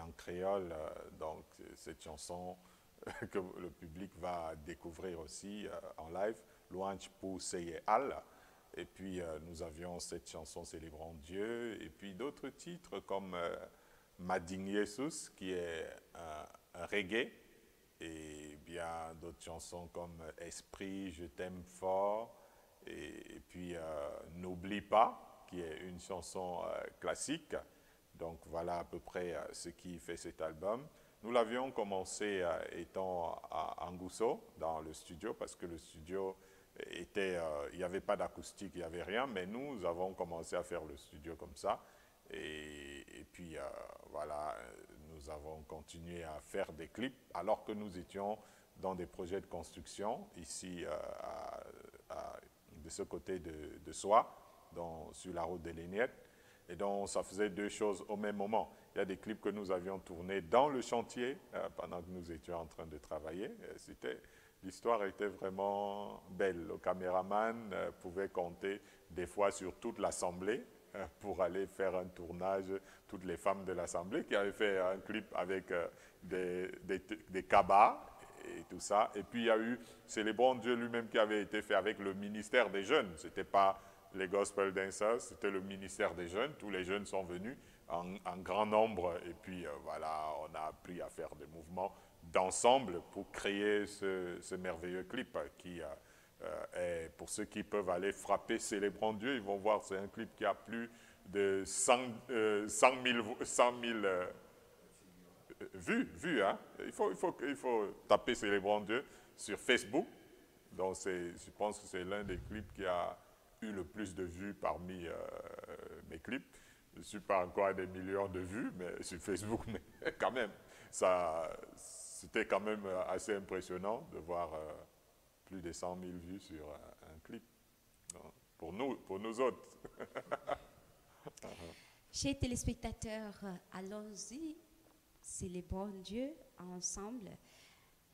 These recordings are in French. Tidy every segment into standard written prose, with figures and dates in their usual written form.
en créole, donc cette chanson que le public va découvrir aussi en live, Louange pour Seye Al. Et puis nous avions cette chanson Célébrons Dieu, et puis d'autres titres comme Mading Jesus, qui est un reggae, et bien d'autres chansons comme Esprit, Je t'aime fort, et puis N'oublie pas, qui est une chanson classique. Donc voilà à peu près ce qui fait cet album. Nous l'avions commencé étant à Angousso, dans le studio, parce que le studio était, il n'y avait pas d'acoustique, il n'y avait rien, mais nous avons commencé à faire le studio comme ça. Et puis voilà, nous avons continué à faire des clips, alors que nous étions dans des projets de construction, ici de ce côté de Soie, sur la route des Lignettes. Et donc, ça faisait deux choses au même moment. Il y a des clips que nous avions tournés dans le chantier pendant que nous étions en train de travailler. L'histoire était vraiment belle. Le caméraman pouvait compter des fois sur toute l'assemblée pour aller faire un tournage. Toutes les femmes de l'assemblée qui avaient fait un clip avec des cabas et tout ça. Et puis, il y a eu Célébrons Dieu lui-même qui avait été fait avec le ministère des Jeunes. Ce n'était pas les Gospel Dancers, c'était le ministère des Jeunes. Tous les jeunes sont venus en grand nombre. Et puis, voilà, on a appris à faire des mouvements d'ensemble pour créer ce merveilleux clip qui est, pour ceux qui peuvent aller frapper Célébrons Dieu, ils vont voir, c'est un clip qui a plus de 100 000 vues. Hein? Il faut taper Célébrons Dieu sur Facebook. Donc, je pense que c'est l'un des clips qui a eu le plus de vues parmi mes clips. Je ne suis pas encore à des millions de vues mais, sur Facebook, mais quand même, c'était quand même assez impressionnant de voir plus de 100 000 vues sur un clip. Non, pour nous autres. Chers téléspectateurs, allons-y, célébrons Dieu ensemble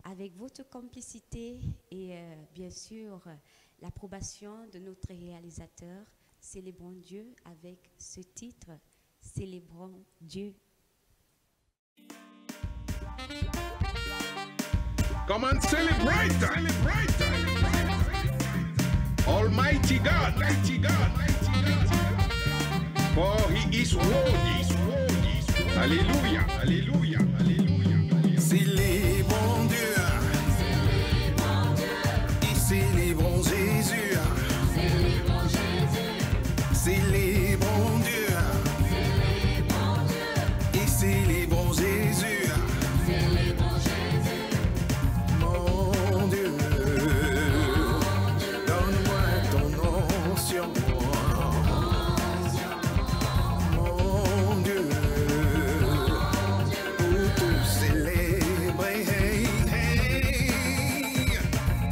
avec votre complicité et bien sûr l'approbation de notre réalisateur. Célébrons Dieu avec ce titre, Célébrons Dieu. Come and celebrate, Almighty God, for He is worthy. Alléluia, alléluia, alléluia. Célébrons Dieu, et célébrons Jésus. Célébrons Dieu, et célébrons Jésus. Mon Dieu, donne-moi ton nom sur moi. Mon Dieu, pour te célébrer.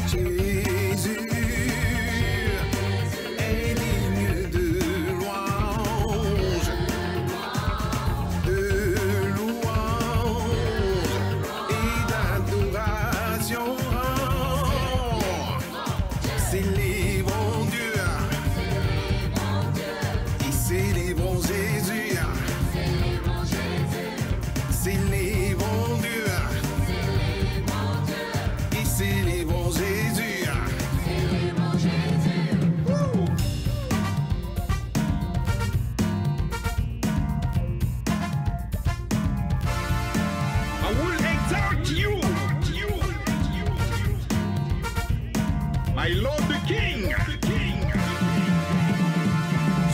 Jésus est digne de louange et d'adoration. Célébrons Dieu et célébrons Jésus. Célébrons Dieu et célébrons Jésus. I will exalt you, my Lord the King.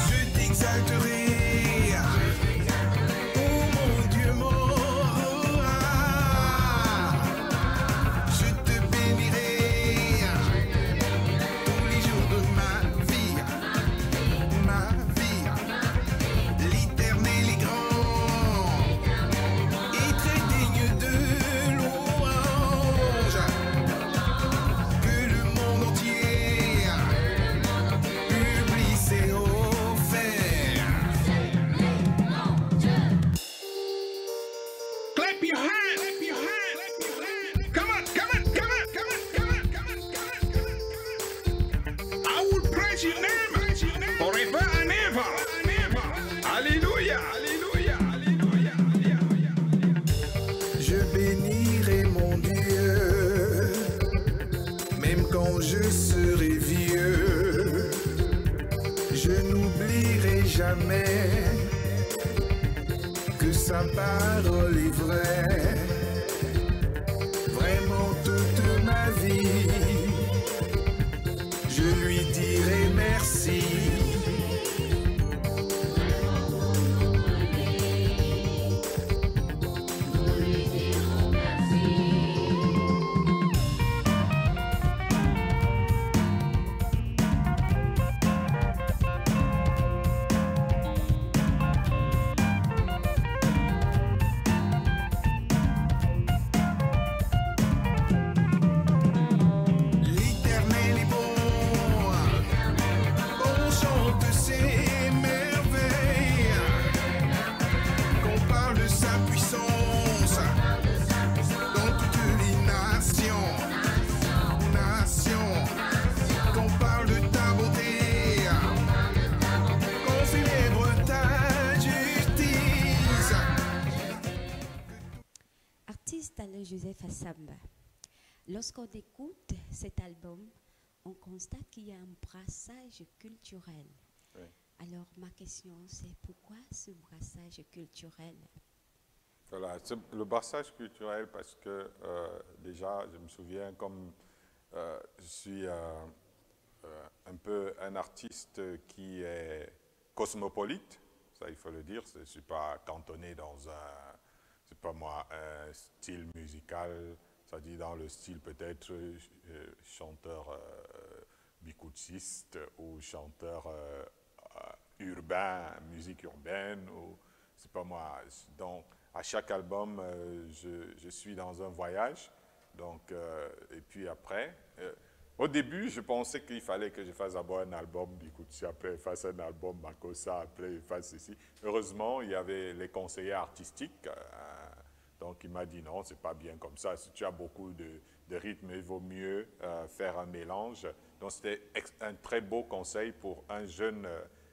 Je t'exalterai, oh mon Dieu mon roi. Je te bénirai tous les jours de ma vie. L'Éternel est grand et très digne de louange. Que le monde entier publie ses offert. Clap your hands. Come on. I will praise your name forever and ever. Hallelujah. serai vieux, je n'oublierai jamais que sa parole est vraie, vraiment toute ma vie, je lui dirai merci. L'Éternel est bon, on chante ses merveilles, qu'on parle de sa puissance dans toutes les nations, qu'on parle de ta beauté, qu'on célèbre ta justice. Artiste Alain Joseph Assamba. Lorsqu'on écoute cet album, on constate qu'il y a un brassage culturel. Oui. Alors ma question c'est pourquoi ce brassage culturel? Voilà, c'est le brassage culturel parce que déjà, je me souviens comme je suis un peu un artiste qui est cosmopolite, ça il faut le dire, je ne suis pas cantonné dans un, c'est pas moi, un style musical, c'est-à-dire dans le style peut-être chanteur bikoutsiste ou chanteur urbain, musique urbaine, ou c'est pas moi. Donc, à chaque album, je suis dans un voyage. Donc, et puis après, au début, je pensais qu'il fallait que je fasse d'abord un album Bikoutsi, après je fasse un album Makossa, après je fasse ceci. Heureusement, il y avait les conseillers artistiques. Donc, il m'a dit non, c'est pas bien comme ça. Si tu as beaucoup de rythmes, il vaut mieux faire un mélange. Donc, c'était un très beau conseil pour un jeune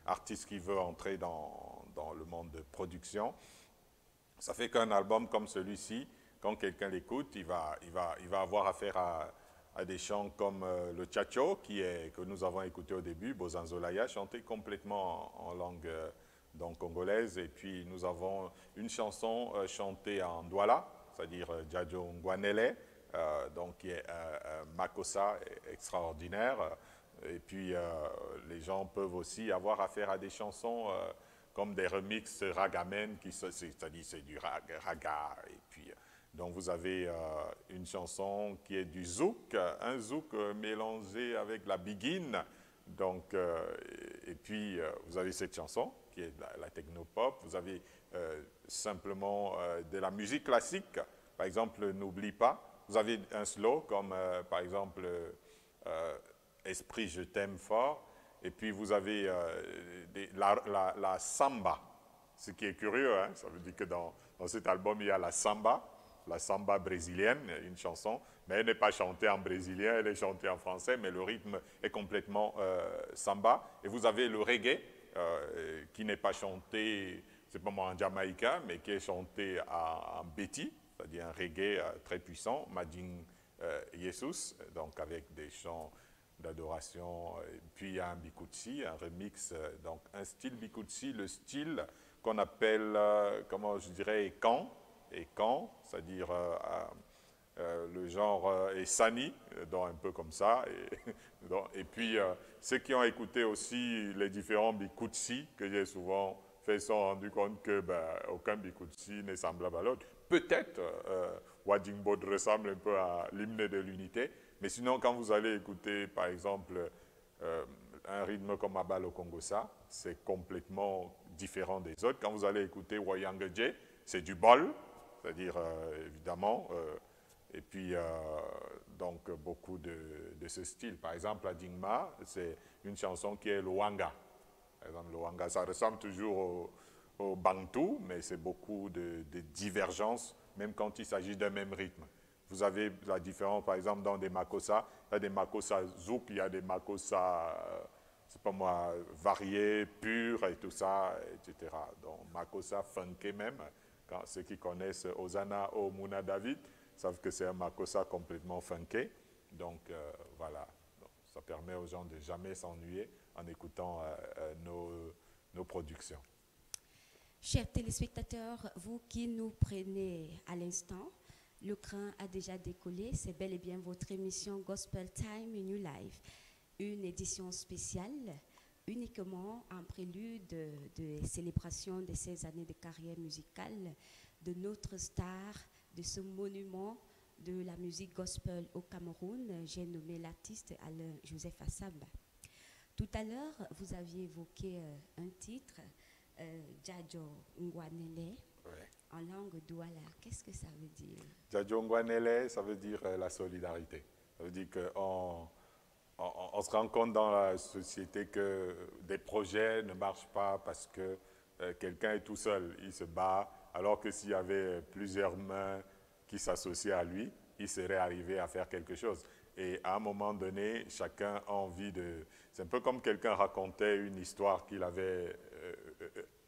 artiste qui veut entrer dans le monde de production. Ça fait qu'un album comme celui-ci, quand quelqu'un l'écoute, il va avoir affaire à des chants comme le Tchatcho, que nous avons écouté au début, Bozanzolaya, chanté complètement en langue donc congolaise. Et puis nous avons une chanson chantée en Douala, c'est-à-dire Djadjo Ngwanele, donc qui est Makossa extraordinaire. Et puis les gens peuvent aussi avoir affaire à des chansons comme des remixes ragamen, c'est-à-dire c'est du raga. Et puis, donc vous avez une chanson qui est du zouk, un zouk mélangé avec la biguine. Donc, et puis vous avez cette chanson qui est la technopop. Vous avez simplement de la musique classique, par exemple N'oublie pas. Vous avez un slow comme par exemple Esprit je t'aime fort. Et puis vous avez la samba, ce qui est curieux, hein? Ça veut dire que dans cet album il y a la samba brésilienne, une chanson, mais elle n'est pas chantée en brésilien, elle est chantée en français, mais le rythme est complètement samba. Et vous avez le reggae, qui n'est pas chanté, c'est pas moi en jamaïcain, mais qui est chanté en béti, c'est-à-dire un reggae très puissant, Madjing Jesus, donc avec des chants d'adoration. Puis il y a un bikoutsi, un remix, donc un style bikoutsi, le style qu'on appelle, comment je dirais, Ekan, c'est-à-dire le genre Essani, donc un peu comme ça. Et puis ceux qui ont écouté aussi les différents bikoutsi que j'ai souvent fait se sont rendus compte que aucun bikoutsi n'est semblable à l'autre. Peut-être Wadingbod ressemble un peu à l'hymne de l'unité, mais sinon, quand vous allez écouter, par exemple, un rythme comme Abalo Kongosa, c'est complètement différent des autres. Quand vous allez écouter Wayangeje, c'est du bol, c'est-à-dire, évidemment, et puis, donc, beaucoup de ce style. Par exemple, à Dingma, c'est une chanson qui est Luanga. Par exemple, Luanga, ça ressemble toujours au Bantu, mais c'est beaucoup de divergences, même quand il s'agit d'un même rythme. Vous avez la différence, par exemple, dans des makossa. Il y a des makossa zouk, il y a des makossa, c'est pas moi, variés, purs et tout ça, etc. Donc, makossa funké même. Quand ceux qui connaissent Ozana Omuna David savent que c'est un makossa complètement funké. Donc, voilà. Donc, ça permet aux gens de ne jamais s'ennuyer en écoutant nos productions. Chers téléspectateurs, vous qui nous prenez à l'instant, le train a déjà décollé. C'est bel et bien votre émission Gospel Time New Life, une édition spéciale uniquement en prélude de célébration de 16 années de carrière musicale de notre star, de ce monument de la musique gospel au Cameroun. J'ai nommé l'artiste Alain Joseph Assamba. Tout à l'heure, vous aviez évoqué un titre, Djadjo Ngwanele, en langue douala. Qu'est-ce que ça veut dire? Djadjo Ngwanele, ça veut dire la solidarité. Ça veut dire qu'on on se rend compte dans la société que des projets ne marchent pas parce que quelqu'un est tout seul, il se bat, alors que s'il y avait plusieurs mains qui s'associaient à lui, il serait arrivé à faire quelque chose. Et à un moment donné, chacun a envie de... C'est un peu comme quelqu'un racontait une histoire qu'il avait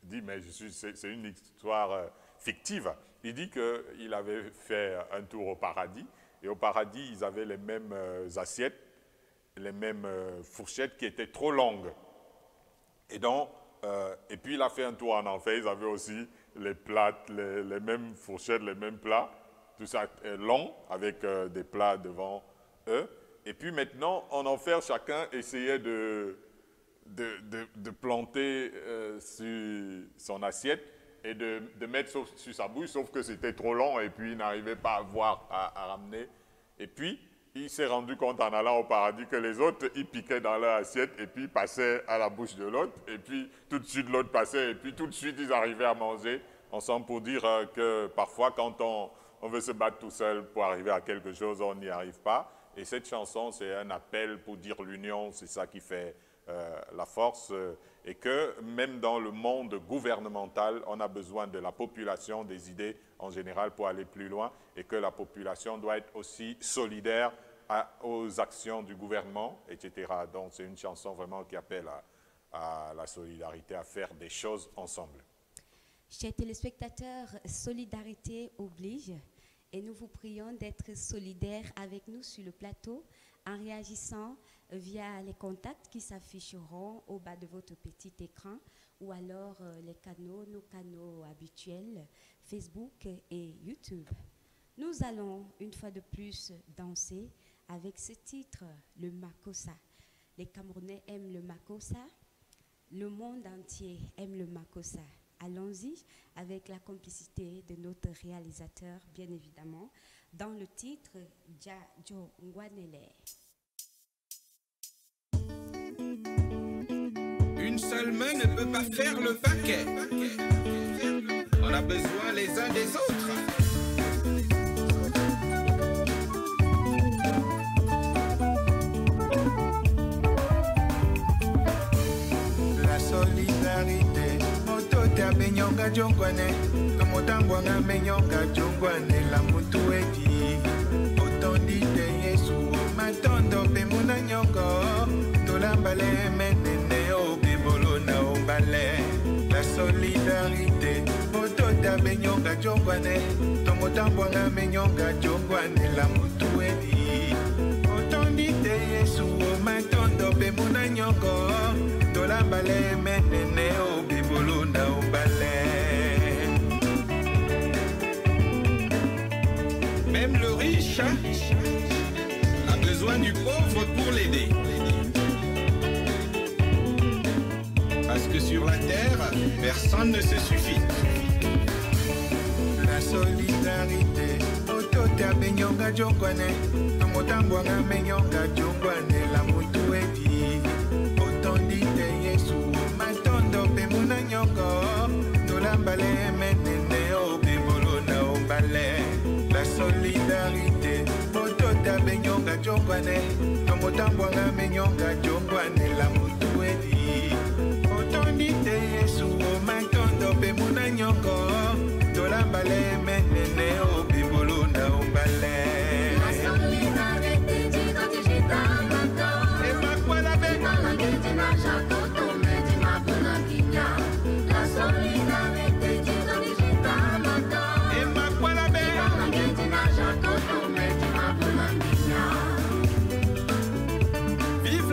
dit, mais c'est une histoire fictive. Il dit qu'il avait fait un tour au paradis, et au paradis, ils avaient les mêmes assiettes, les mêmes fourchettes qui étaient trop longues. Et donc, et puis il a fait un tour en enfer, ils avaient aussi les plats, les mêmes fourchettes, les mêmes plats, tout ça long, avec des plats devant eux. Et puis maintenant, en enfer, chacun essayait de planter sur son assiette et de mettre sur sa bouche, sauf que c'était trop long et puis il n'arrivait pas à ramener. Et puis, il s'est rendu compte en allant au paradis que les autres, ils piquaient dans leur assiette et puis passaient à la bouche de l'autre. Et puis, tout de suite, l'autre passait et puis tout de suite, ils arrivaient à manger ensemble pour dire que parfois, quand on veut se battre tout seul pour arriver à quelque chose, on n'y arrive pas. Et cette chanson, c'est un appel pour dire l'union, c'est ça qui fait la force. Et que même dans le monde gouvernemental, on a besoin de la population, des idées en général pour aller plus loin, et que la population doit être aussi solidaire aux actions du gouvernement, etc. Donc c'est une chanson vraiment qui appelle à la solidarité, à faire des choses ensemble. Chers téléspectateurs, solidarité oblige, et nous vous prions d'être solidaires avec nous sur le plateau en réagissant via les contacts qui s'afficheront au bas de votre petit écran, ou alors nos canaux habituels, Facebook et YouTube. Nous allons une fois de plus danser avec ce titre, le Makossa. Les Camerounais aiment le Makossa, le monde entier aime le Makossa. Allons-y avec la complicité de notre réalisateur, bien évidemment, dans le titre Djadjo Ngwanele. Une seule main ne peut pas faire le paquet. On a besoin les uns des autres. La solidarité, motota benyonga jongwane, tomotambwanga menyonga jongwane la mutu edi. Otondite Yesu, matondo pe muna nyongo, tolambale menene obibolo na ombale. La solidarité, motota benyonga jongwane, tomotambwanga menyonga jongwane la mutu edi. Otondite Yesu, matondo pe muna nyongo, tolambale menene obibolo na ombale. Même le riche a besoin du pauvre pour l'aider. Parce que sur la terre, personne ne se suffit. La solidarité, otota benyonga jongwane, tomotambwanga menyonga jongwane la mutu edi. Otondite Yesu, matondo pe muna nyongo, tolambale menene obibolo na ombale. La solidarité, motota benyonga jongwane, tomotambwanga menyonga jongwane la mutu edi. Otondite Yesu, matondo pe muna nyongo, tolambale menene obibolo na ombale. La solidarité dit quand tu jettes un bateau. Et ma quoi la bête? Dans la gueule du nage à coton, mais tu m'as pris un guignard. La solidarité dit quand tu jettes un bateau. Et ma quoi la bête? Dans la gueule du nage à coton, mais tu m'as pris un guignard. Vive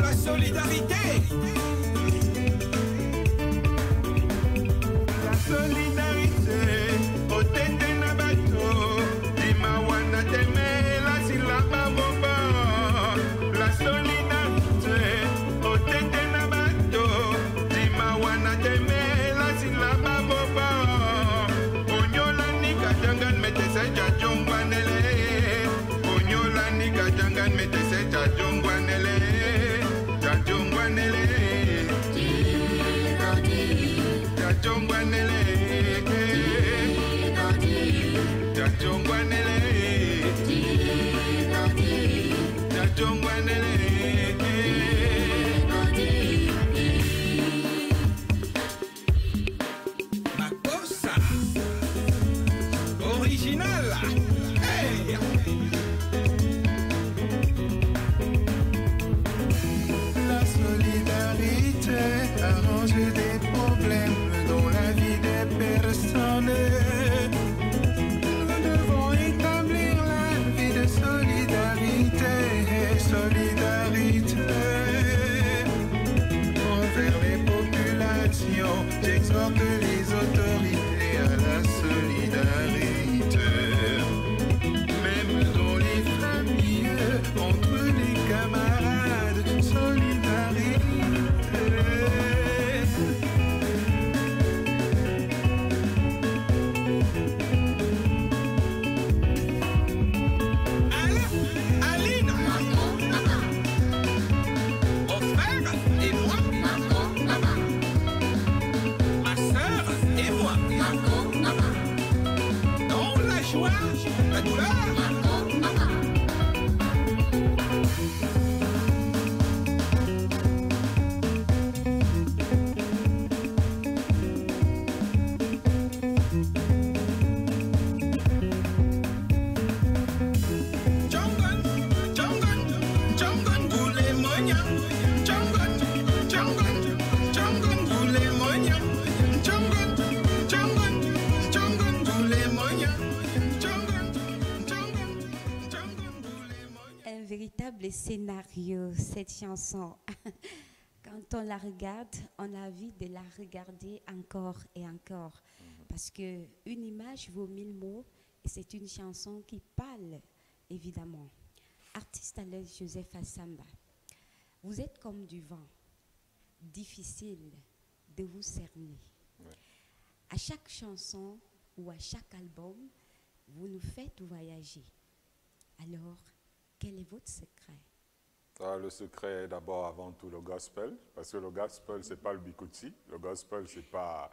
toi, la douleur. Un véritable scénario, cette chanson. Quand on la regarde, on a envie de la regarder encore et encore. Parce qu'une image vaut 1000 mots et c'est une chanson qui parle, évidemment. Artiste à l'aise Joseph Assamba, vous êtes comme du vent, difficile de vous cerner. Ouais. À chaque chanson ou à chaque album, vous nous faites voyager. Alors, quel est votre secret? Le secret est d'abord avant tout le gospel, parce que le gospel, c'est pas le bikutsi. Le gospel, c'est pas,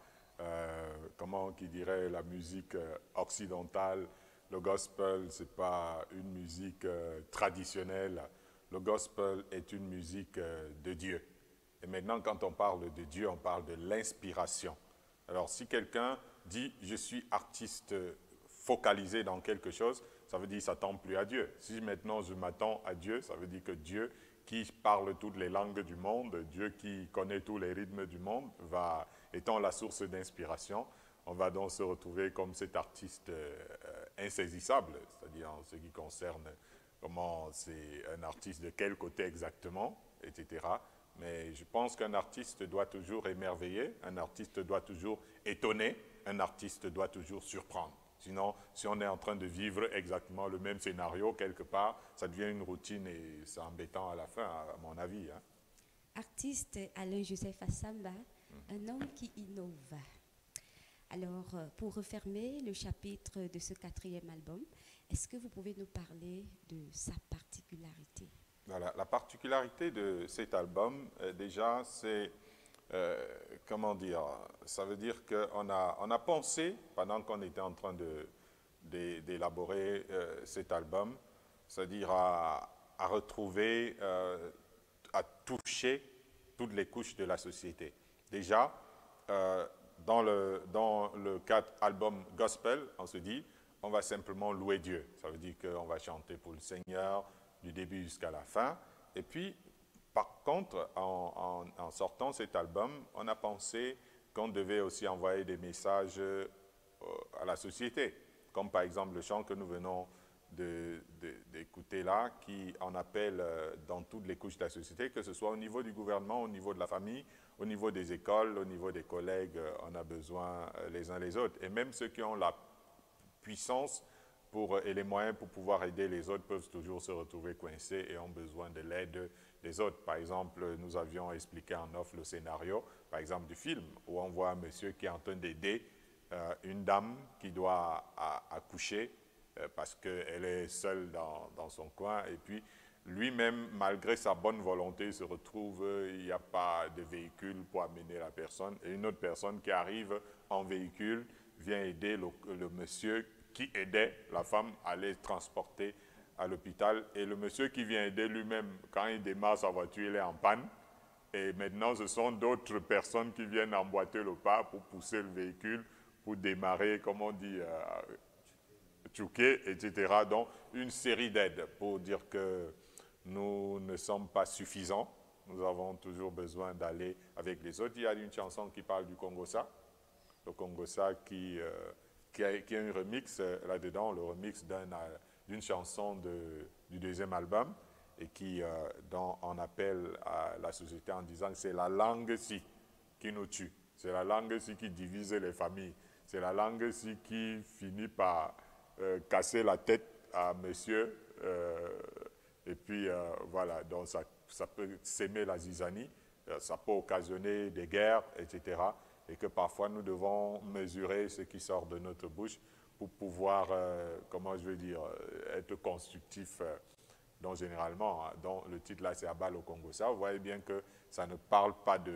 comment qui dirait, la musique occidentale. Le gospel, c'est pas une musique traditionnelle. Le gospel est une musique de Dieu. Et maintenant, quand on parle de Dieu, on parle de l'inspiration. Alors, si quelqu'un dit « je suis artiste focalisé dans quelque chose », ça veut dire qu'il ne s'attend plus à Dieu. Si maintenant je m'attends à Dieu, ça veut dire que Dieu, qui parle toutes les langues du monde, Dieu qui connaît tous les rythmes du monde, étant la source d'inspiration, on va donc se retrouver comme cet artiste insaisissable, c'est-à-dire en ce qui concerne comment c'est un artiste de quel côté exactement, etc. Mais je pense qu'un artiste doit toujours émerveiller, un artiste doit toujours étonner, un artiste doit toujours surprendre. Sinon, si on est en train de vivre exactement le même scénario quelque part, ça devient une routine et c'est embêtant à la fin, à mon avis. Hein. Artiste Alain Joseph Assamba, un homme qui innove. Alors, pour refermer le chapitre de ce 4e album, est-ce que vous pouvez nous parler de sa particularité? Voilà, la particularité de cet album, déjà, c'est, comment dire, ça veut dire qu'on a pensé, pendant qu'on était en train d'élaborer cet album, c'est-à-dire à retrouver, à toucher toutes les couches de la société. Déjà, dans le cadre album gospel, on se dit, on va simplement louer Dieu. Ça veut dire qu'on va chanter pour le Seigneur du début jusqu'à la fin. Et puis, par contre, en sortant cet album, on a pensé qu'on devait aussi envoyer des messages à la société, comme par exemple le chant que nous venons d'écouter là, qui en appelle dans toutes les couches de la société, que ce soit au niveau du gouvernement, au niveau de la famille, au niveau des écoles, au niveau des collègues, on a besoin les uns les autres. Et même ceux qui ont la puissance et les moyens pour pouvoir aider les autres peuvent toujours se retrouver coincés et ont besoin de l'aide des autres. Par exemple, nous avions expliqué en off le scénario, par exemple du film, où on voit un monsieur qui est en train d'aider une dame qui doit accoucher parce qu'elle est seule dans son coin. Et puis, lui-même, malgré sa bonne volonté, se retrouve, il n'y a pas de véhicule pour amener la personne. Et une autre personne qui arrive en véhicule vient aider le monsieur qui aidait la femme à les transporter à l'hôpital. Et le monsieur qui vient aider lui-même, quand il démarre sa voiture, il est en panne. Et maintenant, ce sont d'autres personnes qui viennent emboîter le pas pour pousser le véhicule, pour démarrer, comme on dit, tchouquer, etc. Donc, une série d'aides pour dire que nous ne sommes pas suffisants. Nous avons toujours besoin d'aller avec les autres. Il y a une chanson qui parle du Congossa. Le Congossa qui a un remix là-dedans, le remix d'une chanson du deuxième album, et qui en appelle à la société en disant que c'est la langue-ci qui nous tue, c'est la langue-ci qui divise les familles, c'est la langue-ci qui finit par casser la tête à monsieur, et puis voilà, donc ça peut s'aimer la zizanie, ça peut occasionner des guerres, etc., et que parfois nous devons mesurer ce qui sort de notre bouche pour pouvoir, comment je veux dire, être constructif. Donc généralement, hein, donc, le titre là c'est Abal au Congo. Ça, vous voyez bien que ça ne parle pas de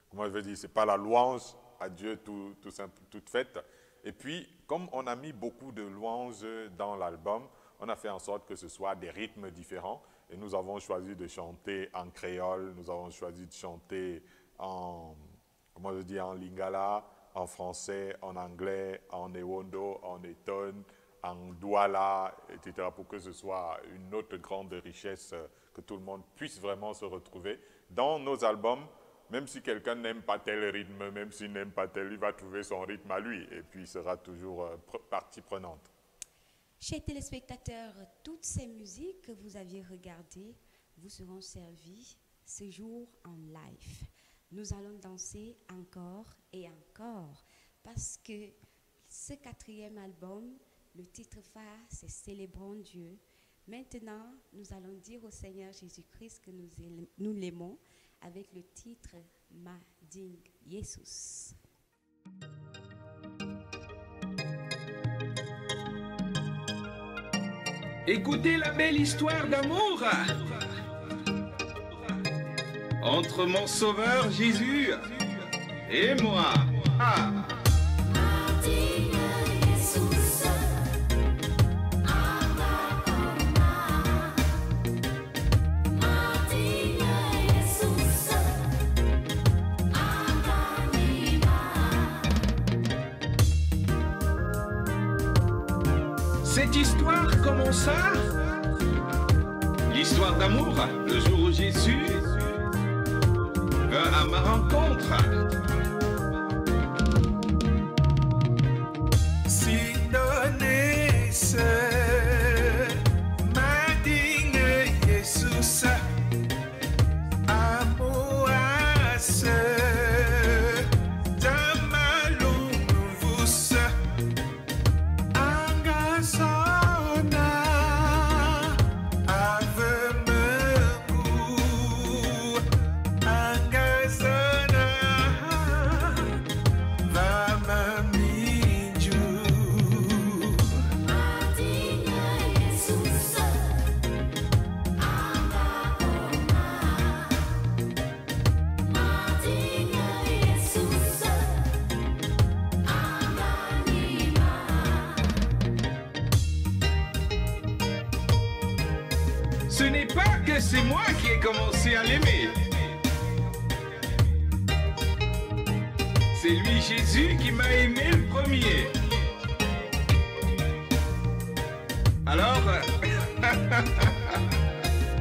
comment je veux dire, c'est pas la louange à Dieu toute faite, Et puis, comme on a mis beaucoup de louanges dans l'album, on a fait en sorte que ce soit des rythmes différents. Et nous avons choisi de chanter en créole, nous avons choisi de chanter en, comment je dis, en lingala, en français, en anglais, en ewondo, en eton, en douala, etc. pour que ce soit une autre grande richesse, que tout le monde puisse vraiment se retrouver. Dans nos albums, même si quelqu'un n'aime pas tel rythme, même s'il n'aime pas tel, il va trouver son rythme à lui et puis il sera toujours partie prenante. Chers téléspectateurs, toutes ces musiques que vous aviez regardées vous seront servies ce jour en live. Nous allons danser encore et encore parce que ce 4e album, le titre phare, c'est Célébrons Dieu. Maintenant, nous allons dire au Seigneur Jésus-Christ que nous l'aimons avec le titre Mading Jesus. Écoutez la belle histoire d'amour entre mon sauveur Jésus et moi. Ah. Cette histoire commença, l'histoire d'amour, le jour où Jésus vint à ma rencontre. Si donné ce Mading Jesus, amour à ce ce n'est pas que c'est moi qui ai commencé à l'aimer. C'est lui, Jésus, qui m'a aimé le premier. Alors,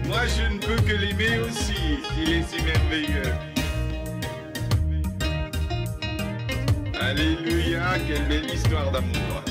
moi je ne peux que l'aimer aussi, il est si merveilleux. Alléluia, quelle belle histoire d'amour.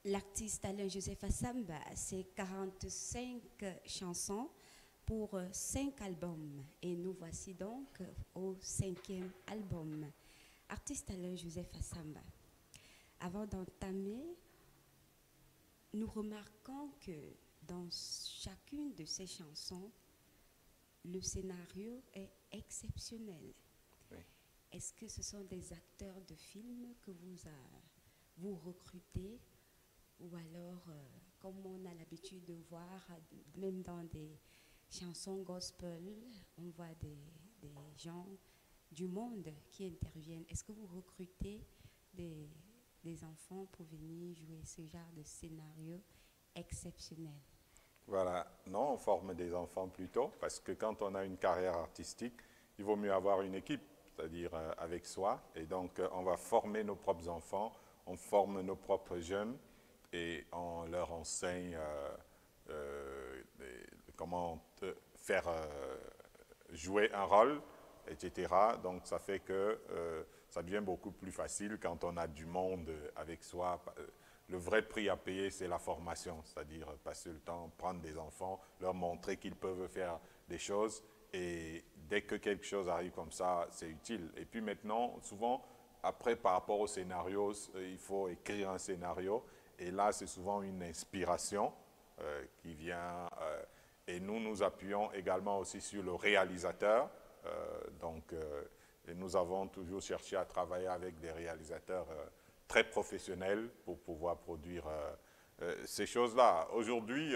L'artiste Alain Joseph Assamba, c'est 45 chansons pour 5 albums et nous voici donc au 5e album. Artiste Alain Joseph Assamba. Avant d'entamer, nous remarquons que dans chacune de ces chansons, le scénario est exceptionnel. Oui. Est-ce que ce sont des acteurs de films que vous recrutez ou alors, comme on a l'habitude de voir, même dans des chansons gospel, on voit des gens du monde qui interviennent. Est-ce que vous recrutez des enfants pour venir jouer ce genre de scénario exceptionnel? Voilà, non, on forme des enfants plutôt, parce que quand on a une carrière artistique, il vaut mieux avoir une équipe, c'est-à-dire avec soi. Et donc, on va former nos propres enfants, on forme nos propres jeunes et on leur enseigne comment faire jouer un rôle, etc. Donc, ça fait que ça devient beaucoup plus facile quand on a du monde avec soi. Le vrai prix à payer, c'est la formation, c'est-à-dire passer le temps, prendre des enfants, leur montrer qu'ils peuvent faire des choses. Et dès que quelque chose arrive comme ça, c'est utile. Et puis maintenant, souvent, après, par rapport au scénario, il faut écrire un scénario. Et là, c'est souvent une inspiration qui vient. Et nous, nous appuyons également aussi sur le réalisateur. Et nous avons toujours cherché à travailler avec des réalisateurs très professionnels pour pouvoir produire ces choses-là. Aujourd'hui,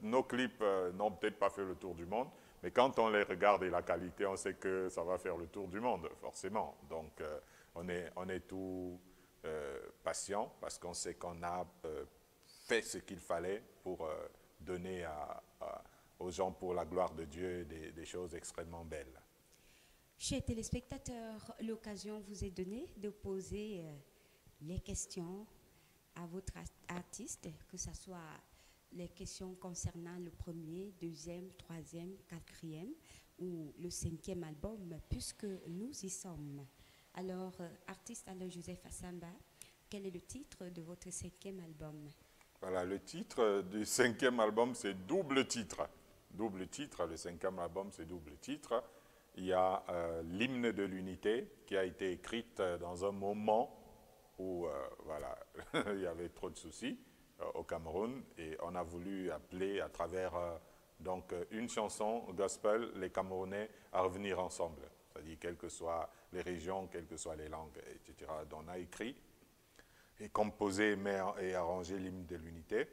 nos clips n'ont peut-être pas fait le tour du monde, mais quand on les regarde et la qualité, on sait que ça va faire le tour du monde, forcément. Donc, on est tout patient parce qu'on sait qu'on a fait ce qu'il fallait pour donner aux gens, pour la gloire de Dieu, des choses extrêmement belles. Chers téléspectateurs, l'occasion vous est donnée de poser les questions à votre artiste, que ce soit les questions concernant le premier, deuxième, troisième, quatrième ou le 5e album, puisque nous y sommes. Alors, artiste Alain Joseph Assamba, quel est le titre de votre 5e album? Voilà, le titre du 5e album, c'est double titre. Double titre, le 5e album, c'est double titre. Il y a l'hymne de l'unité qui a été écrite dans un moment où voilà, il y avait trop de soucis au Cameroun et on a voulu appeler à travers donc, une chanson gospel les Camerounais à revenir ensemble. C'est-à-dire quelles que soient les régions, quelles que soient les langues, etc. Donc on a écrit et composé et arrangé l'hymne de l'unité.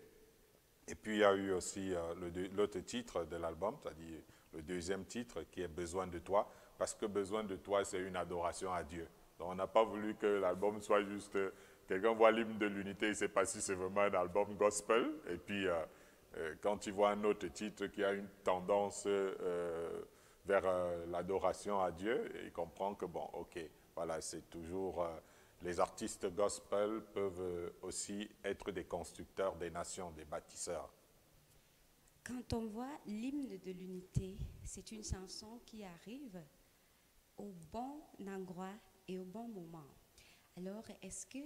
Et puis il y a eu aussi l'autre titre de l'album, c'est-à-dire le deuxième titre qui est Besoin de toi, parce que Besoin de toi, c'est une adoration à Dieu. Donc on n'a pas voulu que l'album soit juste, quelqu'un voit l'hymne de l'unité, il ne sait pas si c'est vraiment un album gospel, et puis quand il voit un autre titre qui a une tendance vers l'adoration à Dieu, il comprend que bon, ok, voilà, c'est toujours, les artistes gospel peuvent aussi être des constructeurs des nations, des bâtisseurs. Quand on voit l'hymne de l'unité, c'est une chanson qui arrive au bon endroit et au bon moment. Alors, est-ce que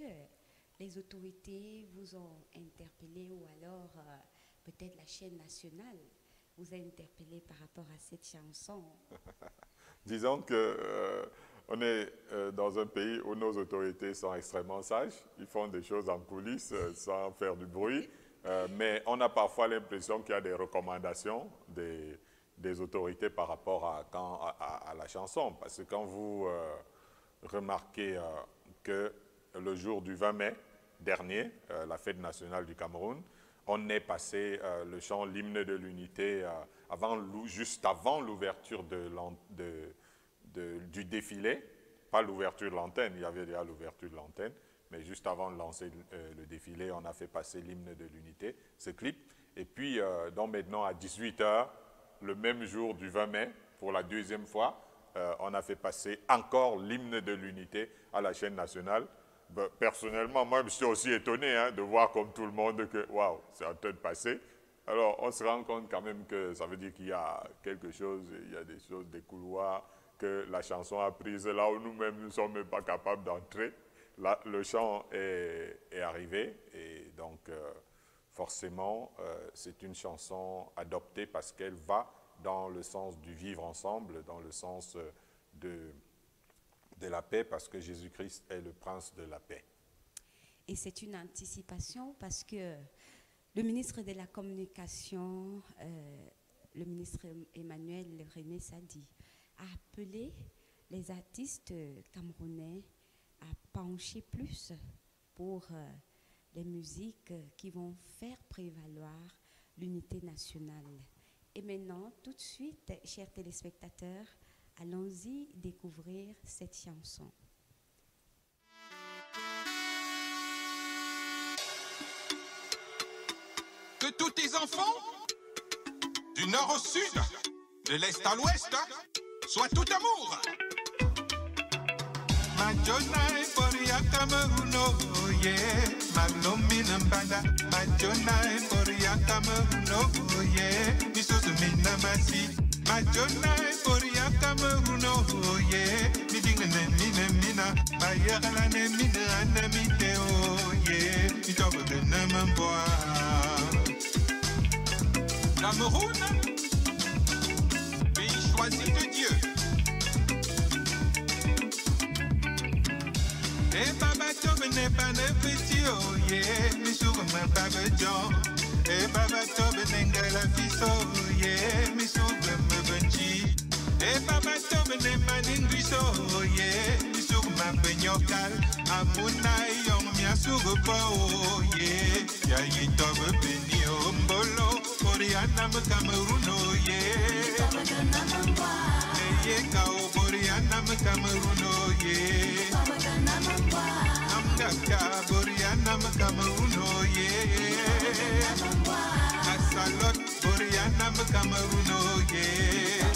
les autorités vous ont interpellé ou alors peut-être la chaîne nationale vous a interpellé par rapport à cette chanson? Disons que on est dans un pays où nos autorités sont extrêmement sages. Ils font des choses en coulisses sans faire du bruit. Mais on a parfois l'impression qu'il y a des recommandations des autorités par rapport à la chanson. Parce que quand vous remarquez que le jour du 20 mai dernier, la fête nationale du Cameroun, on est passé le chant, l'hymne de l'unité, juste avant l'ouverture du défilé, pas l'ouverture de l'antenne, il y avait déjà l'ouverture de l'antenne, mais juste avant de lancer le défilé, on a fait passer l'hymne de l'unité, ce clip. Et puis, donc maintenant à 18h, le même jour du 20 mai, pour la deuxième fois, on a fait passer encore l'hymne de l'unité à la chaîne nationale. Ben, personnellement, moi, je me suis aussi étonné de voir comme tout le monde que, waouh, c'est en train de passer. Alors, on se rend compte quand même que ça veut dire qu'il y a quelque chose, il y a des choses, des couloirs, que la chanson a prise là où nous-mêmes ne sommes même pas capables d'entrer. Là, le chant est arrivé et donc forcément c'est une chanson adoptée parce qu'elle va dans le sens du vivre ensemble, dans le sens de la paix, parce que Jésus-Christ est le prince de la paix. Et c'est une anticipation parce que le ministre de la Communication, le ministre Emmanuel René Sadi, a appelé les artistes camerounais à pencher plus pour les musiques qui vont faire prévaloir l'unité nationale. Et maintenant, tout de suite, chers téléspectateurs, allons-y découvrir cette chanson. Que tous tes enfants, du nord au sud, de l'est à l'ouest, soient tout amour. Majona e poria Camerouno, yeah. Magnomina mbanda. Majona e poria Camerouno, yeah. Misoso mina masi. Majona e poria Camerouno, yeah. Mi dinga mina. Bayagala ne mina anamite, oh yeah. Mi tobe de namamboa. Cameroun, pays choisi de Dieu. Et Baba Tobe n'est pas ne petit, oh yeah. Mi sourd me babadjan. Et Baba Tobe n'est que la fille, oh yeah. Mi sourd me benji. Et Baba Tobe n'est pas n'ingris, oh yeah. Mi sourd ma benyokal. Amuna yong mi sourd pas, oh yeah. Ya yi Tobe beni ombolo. Boriana me Cameroun, oh yeah. Eye kao Boriana me Cameroun, oh yeah. Amgaka Boriana me Cameroun, oh yeah. Asalot Boriana me Cameroun, oh yeah.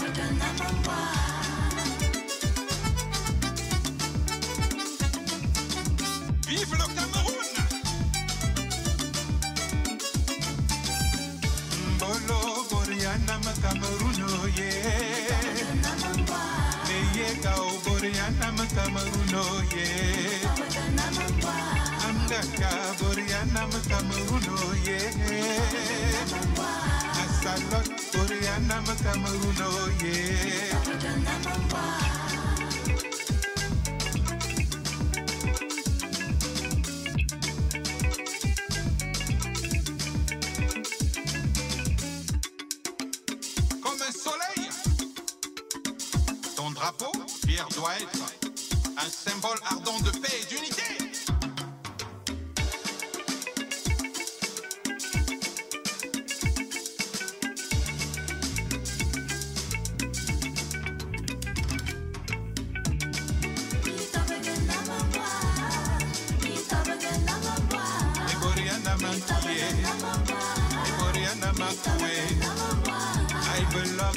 Vive le Cameroun! Mbolo Boriana me Cameroun, oh yeah. Eye kao Boriana me Cameroun, oh yeah. Amgaka Boriana me Cameroun, oh yeah. Asalot Boriana me Cameroun, oh yeah. Comme un soleil, ton drapeau, fier, doit être un symbole ardent de paix et d'unité. Eboriana Mankouye, Eboriana Mankouye, I belong.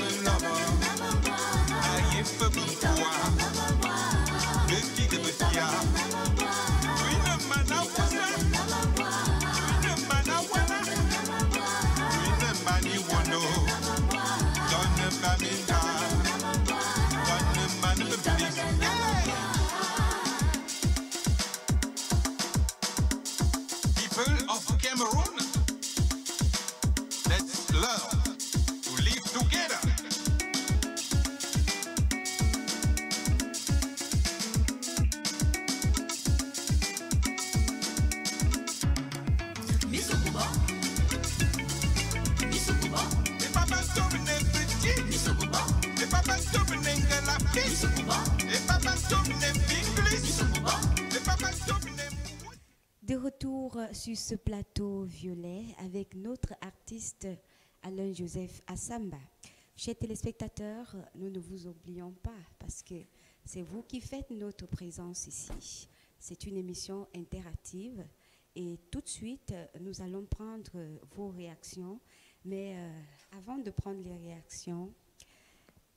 I am for le qui de Betia. Oui, le Manawana. Oui, le Manawana. Oui, le Maniwano. Donne Baminda. Donne Manublis. People of Cameroon, let's learn to live together. De retour sur ce plateau violet avec notre artiste Alain-Joseph Assamba. Chers téléspectateurs, nous ne vous oublions pas parce que c'est vous qui faites notre présence ici. C'est une émission interactive et tout de suite, nous allons prendre vos réactions. Mais avant de prendre les réactions,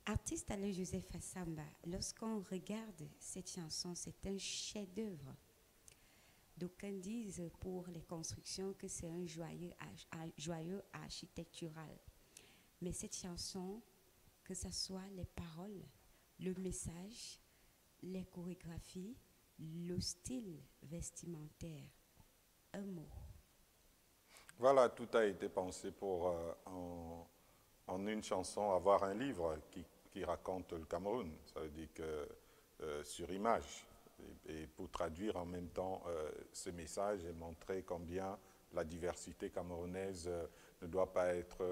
artiste Alain-Joseph Assamba, lorsqu'on regarde cette chanson, c'est un chef-d'œuvre. D'aucuns disent pour les constructions que c'est un joyeux architectural. Mais cette chanson, que ce soit les paroles, le message, les chorégraphies, le style vestimentaire, un mot. Voilà, tout a été pensé pour en une chanson, avoir un livre qui raconte le Cameroun. Ça veut dire que sur image. Et pour traduire en même temps ce message et montrer combien la diversité camerounaise ne doit pas être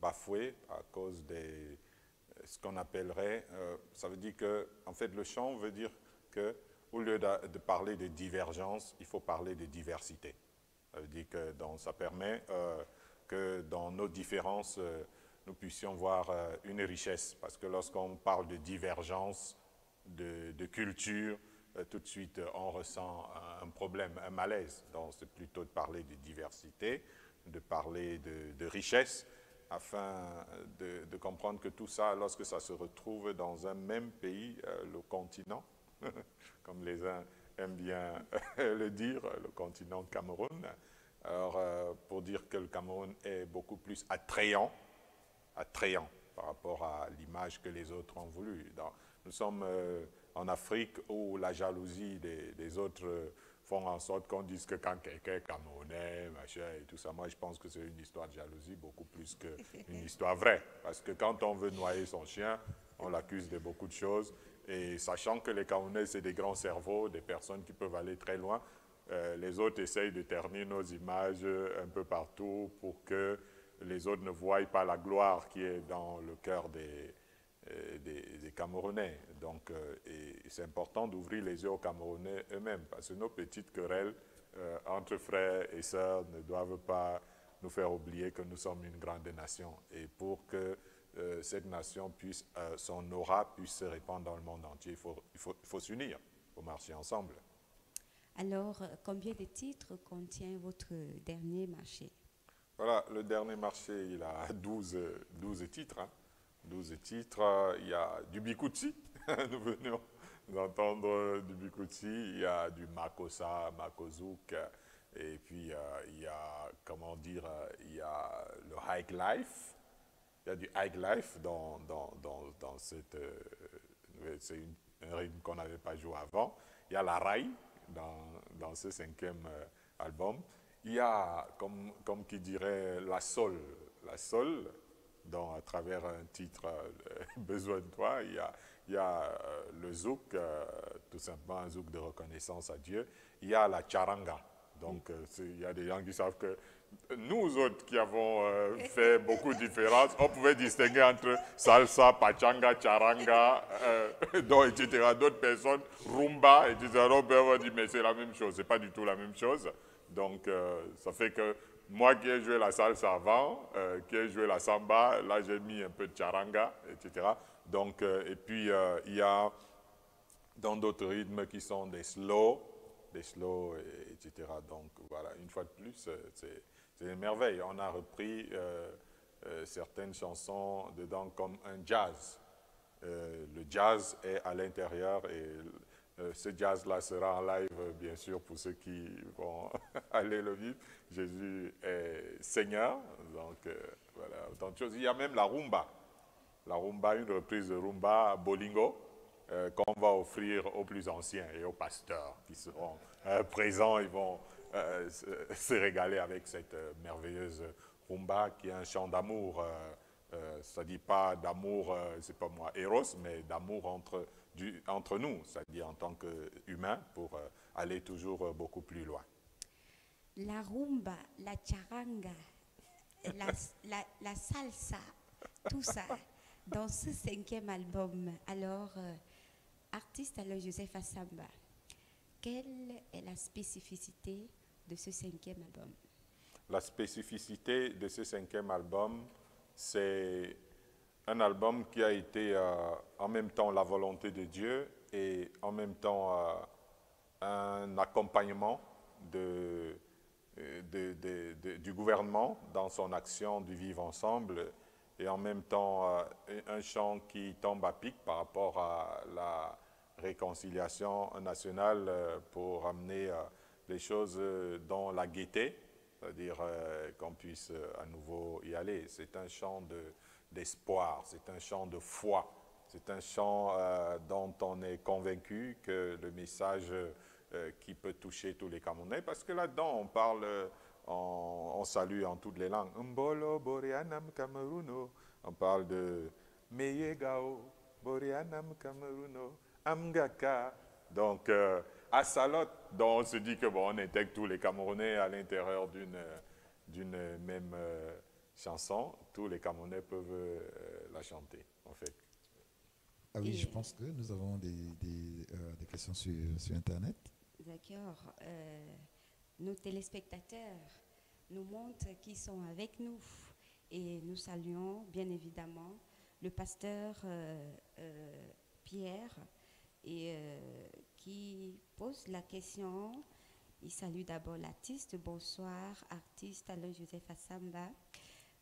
bafouée à cause de ce qu'on appellerait, ça veut dire que, en fait, le chant veut dire que, au lieu de parler de divergence, il faut parler de diversité. Ça veut dire que ça permet que dans nos différences, nous puissions voir une richesse. Parce que lorsqu'on parle de divergence, de culture, tout de suite on ressent un problème, un malaise. Donc c'est plutôt de parler de diversité, de parler de richesse, afin de comprendre que tout ça, lorsque ça se retrouve dans un même pays, le continent, comme les uns aiment bien le dire, le continent Cameroun. Alors, pour dire que le Cameroun est beaucoup plus attrayant par rapport à l'image que les autres ont voulu. Nous sommes en Afrique où la jalousie des autres font en sorte qu'on dise que quand quelqu'un est camerounais, machin et tout ça, moi je pense que c'est une histoire de jalousie beaucoup plus qu'une histoire vraie. Parce que quand on veut noyer son chien, on l'accuse de beaucoup de choses. Et sachant que les Camerounais, c'est des grands cerveaux, des personnes qui peuvent aller très loin, les autres essayent de ternir nos images un peu partout pour que les autres ne voient pas la gloire qui est dans le cœur des Camerounais. Donc, c'est important d'ouvrir les yeux aux Camerounais eux-mêmes, parce que nos petites querelles entre frères et sœurs ne doivent pas nous faire oublier que nous sommes une grande nation. Et pour que cette nation puisse, son aura puisse se répandre dans le monde entier, il faut s'unir, il faut marcher ensemble. Alors, combien de titres contient votre dernier marché? Voilà, le dernier marché, il a 12 titres. Hein. 12 titres, il y a du Bikutsi, nous venons d'entendre du Bikutsi, il y a du Makossa, Makozouk, et puis il y a, comment dire, il y a le High Life. Il y a du High Life dans cette... c'est un rythme qu'on n'avait pas joué avant. Il y a la Rai dans ce 5e album. Il y a, comme qui dirait, la Soul. La Soul, dont à travers un titre, Besoin de toi, il y a le Zouk, tout simplement un Zouk de reconnaissance à Dieu. Il y a la Charanga. Donc, il y a des gens qui savent que nous autres qui avons fait beaucoup de différences, on pouvait distinguer entre salsa, pachanga, charanga, etc. D'autres personnes, rumba, etc. On peut dire, mais c'est la même chose, c'est pas du tout la même chose. Donc, ça fait que moi qui ai joué la salsa avant, qui ai joué la samba, là j'ai mis un peu de charanga, etc. Donc, et puis il y a dans d'autres rythmes qui sont des slow, etc. Donc voilà, une fois de plus, c'est une merveille. On a repris certaines chansons dedans comme un jazz. Le jazz est à l'intérieur et ce jazz-là sera en live, bien sûr, pour ceux qui vont aller le vivre. Jésus est Seigneur, donc voilà, autant de choses. Il y a même la rumba. La rumba, une reprise de rumba bolingo, qu'on va offrir aux plus anciens et aux pasteurs qui seront présents. Ils vont se régaler avec cette merveilleuse rumba qui est un chant d'amour. Ça ne dit pas d'amour, c'est pas moi, Eros, mais d'amour entre nous, c'est-à-dire en tant qu'humains, pour aller toujours beaucoup plus loin. La rumba, la charanga, la salsa, tout ça, dans ce 5e album. Alors, artiste Alain Joseph Assamba, quelle est la spécificité de ce 5e album? La spécificité de ce 5e album, c'est un album qui a été en même temps la volonté de Dieu et en même temps un accompagnement du gouvernement dans son action du vivre ensemble et en même temps un chant qui tombe à pic par rapport à la réconciliation nationale pour amener les choses dans la gaieté, c'est-à-dire qu'on puisse à nouveau y aller. C'est un chant d'espoir, c'est un chant de foi, c'est un chant dont on est convaincu que le message qui peut toucher tous les Camerounais, parce que là-dedans on parle on salue en toutes les langues. Mbolo Borianam Cameruno. On parle de Meyegao Borianam Cameruno. Amgaka. Donc, à Salot, dont on se dit que bon, on intègre tous les Camerounais à l'intérieur d'une même chanson. Tous les Camerounais peuvent la chanter, en fait. Ah oui, je pense que nous avons des questions sur Internet. D'accord. Nos téléspectateurs nous montrent qu'ils sont avec nous et nous saluons bien évidemment le pasteur Pierre et qui pose la question. Il salue d'abord l'artiste. Bonsoir, artiste Alain Joseph Assamba.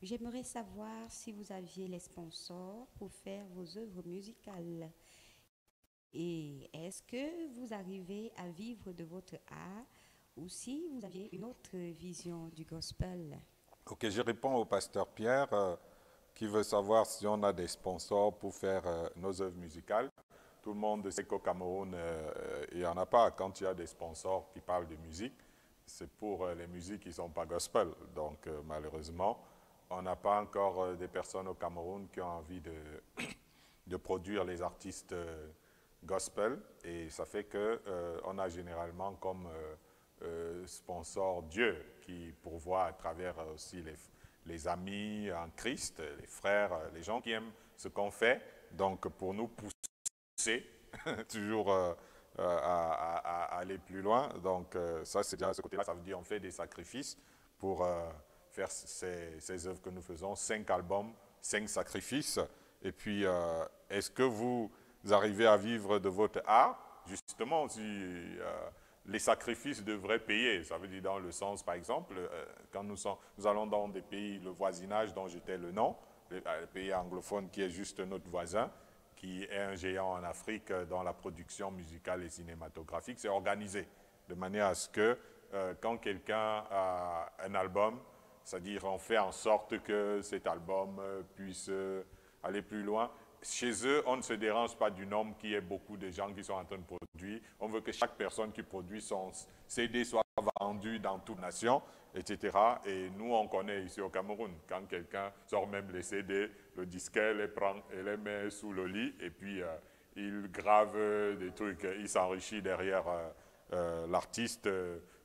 J'aimerais savoir si vous aviez les sponsors pour faire vos œuvres musicales. Et est-ce que vous arrivez à vivre de votre art ou si vous aviez une autre vision du gospel? Ok, je réponds au pasteur Pierre qui veut savoir si on a des sponsors pour faire nos œuvres musicales. Tout le monde sait qu'au Cameroun, il n'y en a pas. Quand il y a des sponsors qui parlent de musique, c'est pour les musiques qui ne sont pas gospel. Donc malheureusement, on n'a pas encore des personnes au Cameroun qui ont envie de produire les artistes gospel. Et ça fait qu'on a généralement comme sponsor Dieu qui pourvoit à travers aussi les amis en Christ, les frères, les gens qui aiment ce qu'on fait. Donc pour nous pousser toujours à aller plus loin. Donc ça c'est déjà ce côté-là, ça veut dire on fait des sacrifices pour faire ces œuvres que nous faisons, 5 albums, 5 sacrifices. Et puis, est-ce que vous arrivez à vivre de votre art? Justement, si les sacrifices devraient payer, ça veut dire dans le sens, par exemple, quand nous allons dans des pays, le voisinage dont j'étais le nom, le pays anglophone qui est juste notre voisin, qui est un géant en Afrique dans la production musicale et cinématographique, c'est organisé de manière à ce que quand quelqu'un a un album, c'est-à-dire on fait en sorte que cet album puisse aller plus loin. Chez eux, on ne se dérange pas du nombre qui est beaucoup de gens qui sont en train de produire. On veut que chaque personne qui produit son CD soit vendu dans toute nation, etc. Et nous, on connaît ici au Cameroun, quand quelqu'un sort même les CD, le disquet les prend et les met sous le lit, et puis il grave des trucs, il s'enrichit derrière l'artiste.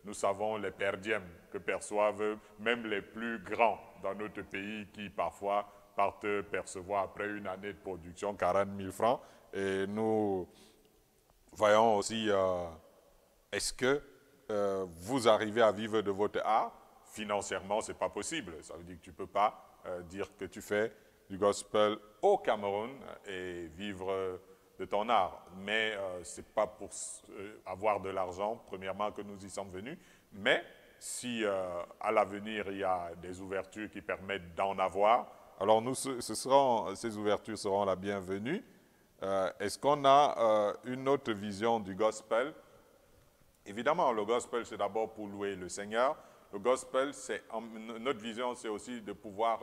Nous savons les perdièmes que perçoivent même les plus grands dans notre pays qui parfois partent percevoir après une année de production 40 000 francs. Et nous voyons aussi, est-ce que vous arrivez à vivre de votre art? Financièrement, ce n'est pas possible. Ça veut dire que tu ne peux pas dire que tu fais du gospel au Cameroun et vivre de ton art. Mais ce n'est pas pour avoir de l'argent, premièrement, que nous y sommes venus. Mais si à l'avenir, il y a des ouvertures qui permettent d'en avoir, alors nous, ces ouvertures seront la bienvenue. Est-ce qu'on a une autre vision du gospel? Évidemment, le gospel, c'est d'abord pour louer le Seigneur. Le gospel, notre vision, c'est aussi de pouvoir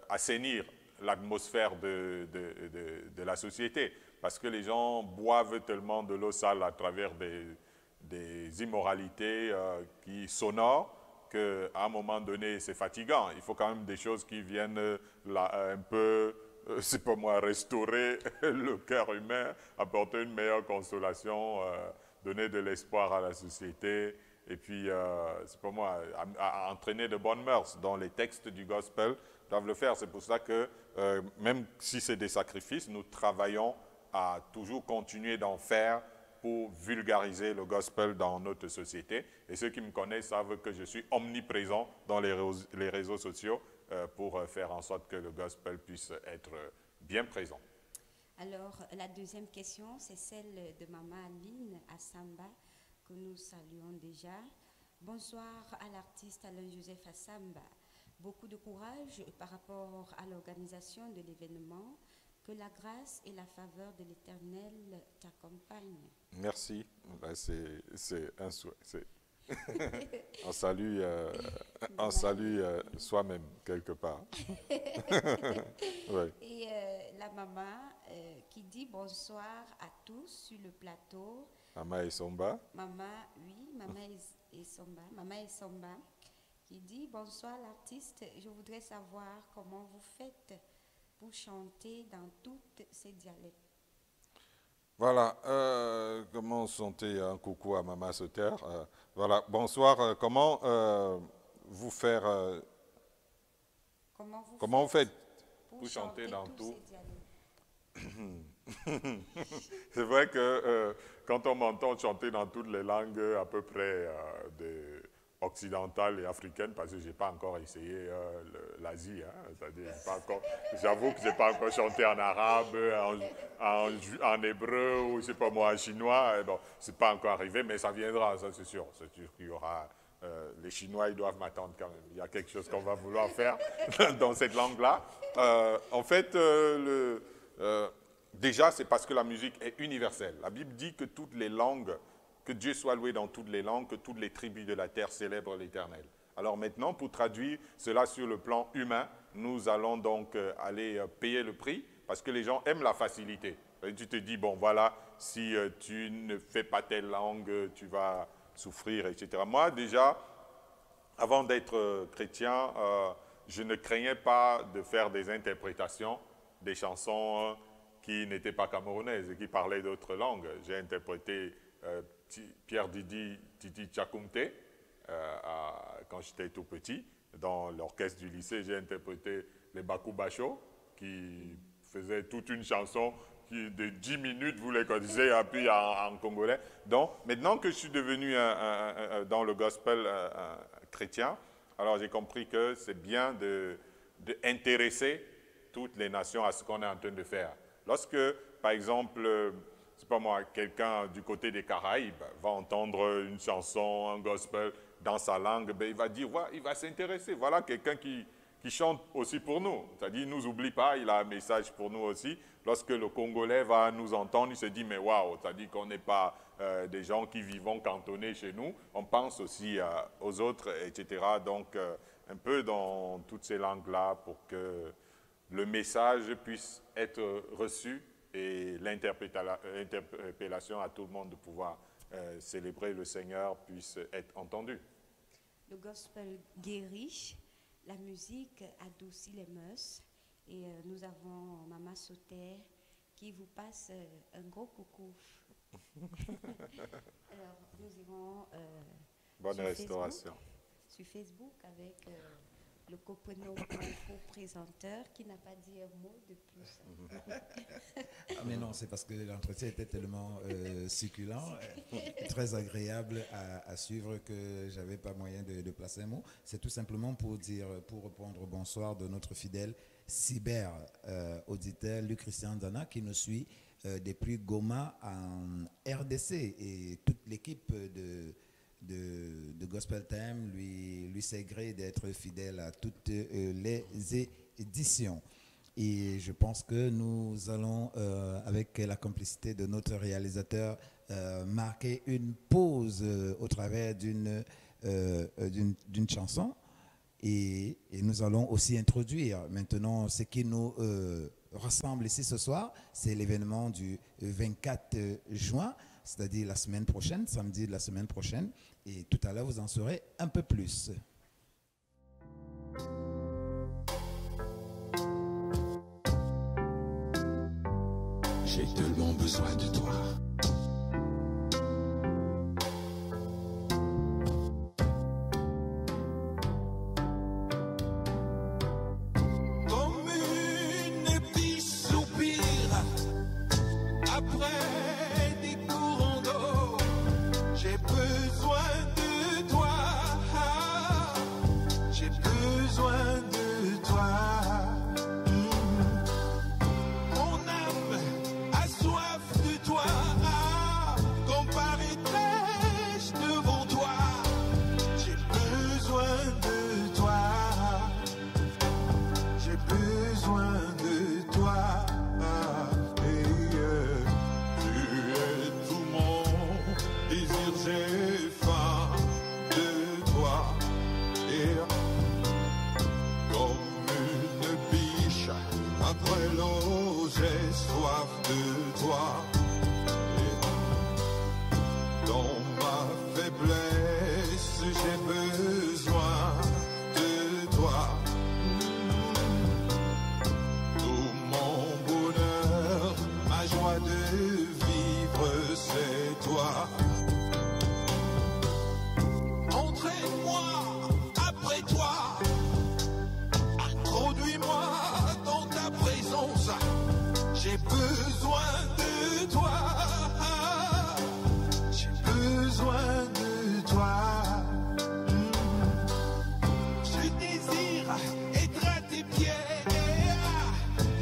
assainir l'atmosphère de la société. Parce que les gens boivent tellement de l'eau sale à travers des immoralités qui sonores qu'à un moment donné, c'est fatigant. Il faut quand même des choses qui viennent là, un peu, c'est pas moi, restaurer le cœur humain, apporter une meilleure consolation, donner de l'espoir à la société, et puis, c'est pas moi, entraîner de bonnes mœurs dont les textes du gospel doivent le faire. C'est pour ça que, même si c'est des sacrifices, nous travaillons à toujours continuer d'en faire pour vulgariser le gospel dans notre société. Et ceux qui me connaissent savent que je suis omniprésent dans les réseaux sociaux pour faire en sorte que le gospel puisse être bien présent. Alors, la deuxième question, c'est celle de Maman Aline Assamba, que nous saluons déjà. Bonsoir à l'artiste Alain Joseph Assamba. Beaucoup de courage par rapport à l'organisation de l'événement. Que la grâce et la faveur de l'Éternel t'accompagnent. Merci. Ben, c'est un souhait. On salue, soi-même quelque part. Ouais. Et la maman qui dit bonsoir à tous sur le plateau. Maman Esomba. Maman, oui, Maman Esomba. Maman Esomba qui dit « Bonsoir l'artiste, je voudrais savoir comment vous faites pour chanter dans toutes ces dialectes. » Voilà, comment chanter un coucou à Mama Sauter. Voilà, bonsoir, comment vous faire... comment vous faites pour chanter dans tout C'est vrai que quand on m'entend chanter dans toutes les langues à peu près occidentales et africaines, parce que je n'ai pas encore essayé l'Asie, hein, c'est-à-dire j'avoue que je n'ai pas encore chanté en arabe, en hébreu ou je sais pas moi en chinois, bon, c'est pas encore arrivé, mais ça viendra, ça c'est sûr. C'est sûr qu'il y aura... les Chinois, ils doivent m'attendre quand même. Il y a quelque chose qu'on va vouloir faire dans cette langue-là. En fait, déjà, c'est parce que la musique est universelle. La Bible dit que toutes les langues, que Dieu soit loué dans toutes les langues, que toutes les tribus de la terre célèbrent l'Éternel. Alors maintenant, pour traduire cela sur le plan humain, nous allons donc aller payer le prix, parce que les gens aiment la facilité. Et tu te dis, bon voilà, si tu ne fais pas telle langue, tu vas souffrir, etc. Moi, déjà, avant d'être chrétien, je ne craignais pas de faire des interprétations des chansons qui n'étaient pas camerounaises et qui parlaient d'autres langues. J'ai interprété Pierre Didi Titi Tchakoumte quand j'étais tout petit. Dans l'orchestre du lycée, j'ai interprété les Bakou Bacho qui faisaient toute une chanson qui, de 10 minutes, vous les connaissez, et puis en congolais. Donc, maintenant que je suis devenu dans le gospel chrétien, alors j'ai compris que c'est bien d'intéresser toutes les nations à ce qu'on est en train de faire. Lorsque, par exemple, c'est pas moi, quelqu'un du côté des Caraïbes va entendre une chanson, un gospel dans sa langue, ben, il va dire, ouais, il va s'intéresser. Voilà quelqu'un qui chante aussi pour nous. C'est-à-dire, il ne nous oublie pas, il a un message pour nous aussi. Lorsque le Congolais va nous entendre, il se dit, mais waouh, c'est-à-dire qu'on n'est pas des gens qui vivent cantonnés chez nous. On pense aussi aux autres, etc. Donc, un peu dans toutes ces langues-là pour que le message puisse être reçu et l'interpellation à tout le monde de pouvoir célébrer le Seigneur puisse être entendue. Le gospel guérit, la musique adoucit les mœurs et nous avons Mama Sauter qui vous passe un gros coucou. Alors, nous irons bonne restauration. Sur Facebook avec le Copono présenteur qui n'a pas dit un mot de plus. Ah, mais non, c'est parce que l'entretien était tellement succulent, très agréable à suivre que je n'avais pas moyen de placer un mot. C'est tout simplement pour répondre au bonsoir de notre fidèle cyber auditeur Luc Christian Dana qui nous suit depuis Goma en RDC et toute l'équipe de Gospel Time lui s'est gré d'être fidèle à toutes les éditions. Et je pense que nous allons, avec la complicité de notre réalisateur, marquer une pause au travers d'une chanson. Et nous allons aussi introduire maintenant ce qui nous rassemble ici ce soir. C'est l'événement du 24 juin, c'est-à-dire la semaine prochaine, samedi de la semaine prochaine. Et tout à l'heure, vous en saurez un peu plus. J'ai tellement besoin de toi. Comme une épice soupire après des courants d'eau. J'ai besoin de toi. J'ai besoin de toi. Mon âme a soif de toi. Comparaîtrais-je devant toi? J'ai besoin de toi. J'ai besoin de toi. Tu es tout mon désir, j'ai faim de toi. Et comme une biche après l'eau, j'ai soif de toi. Et dans ma faiblesse, j'ai besoin vivre, c'est toi. Entraîne-moi après toi. Introduis-moi dans ta présence. J'ai besoin de toi. J'ai besoin de toi. Je désire être à tes pieds,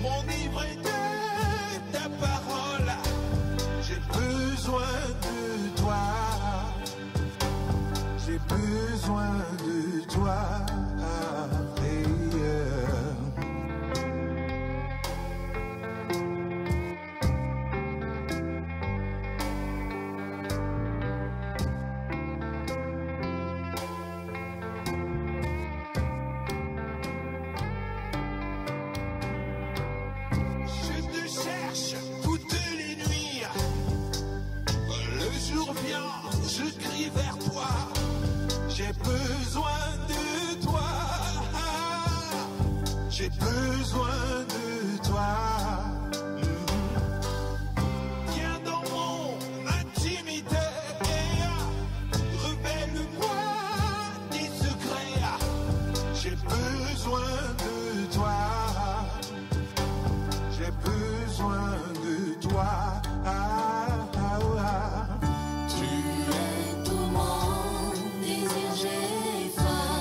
m'enivrer de ta parole. J'ai besoin de toi. J'ai besoin de toi. Je te cherche toutes les nuits. Le jour vient, je crie vers toi. J'ai besoin de toi. J'ai besoin de toi. Viens dans mon intimité. Révèle-moi tes secrets. J'ai besoin de toi. J'ai besoin de toi. Tu es tout mon désir, j'ai faim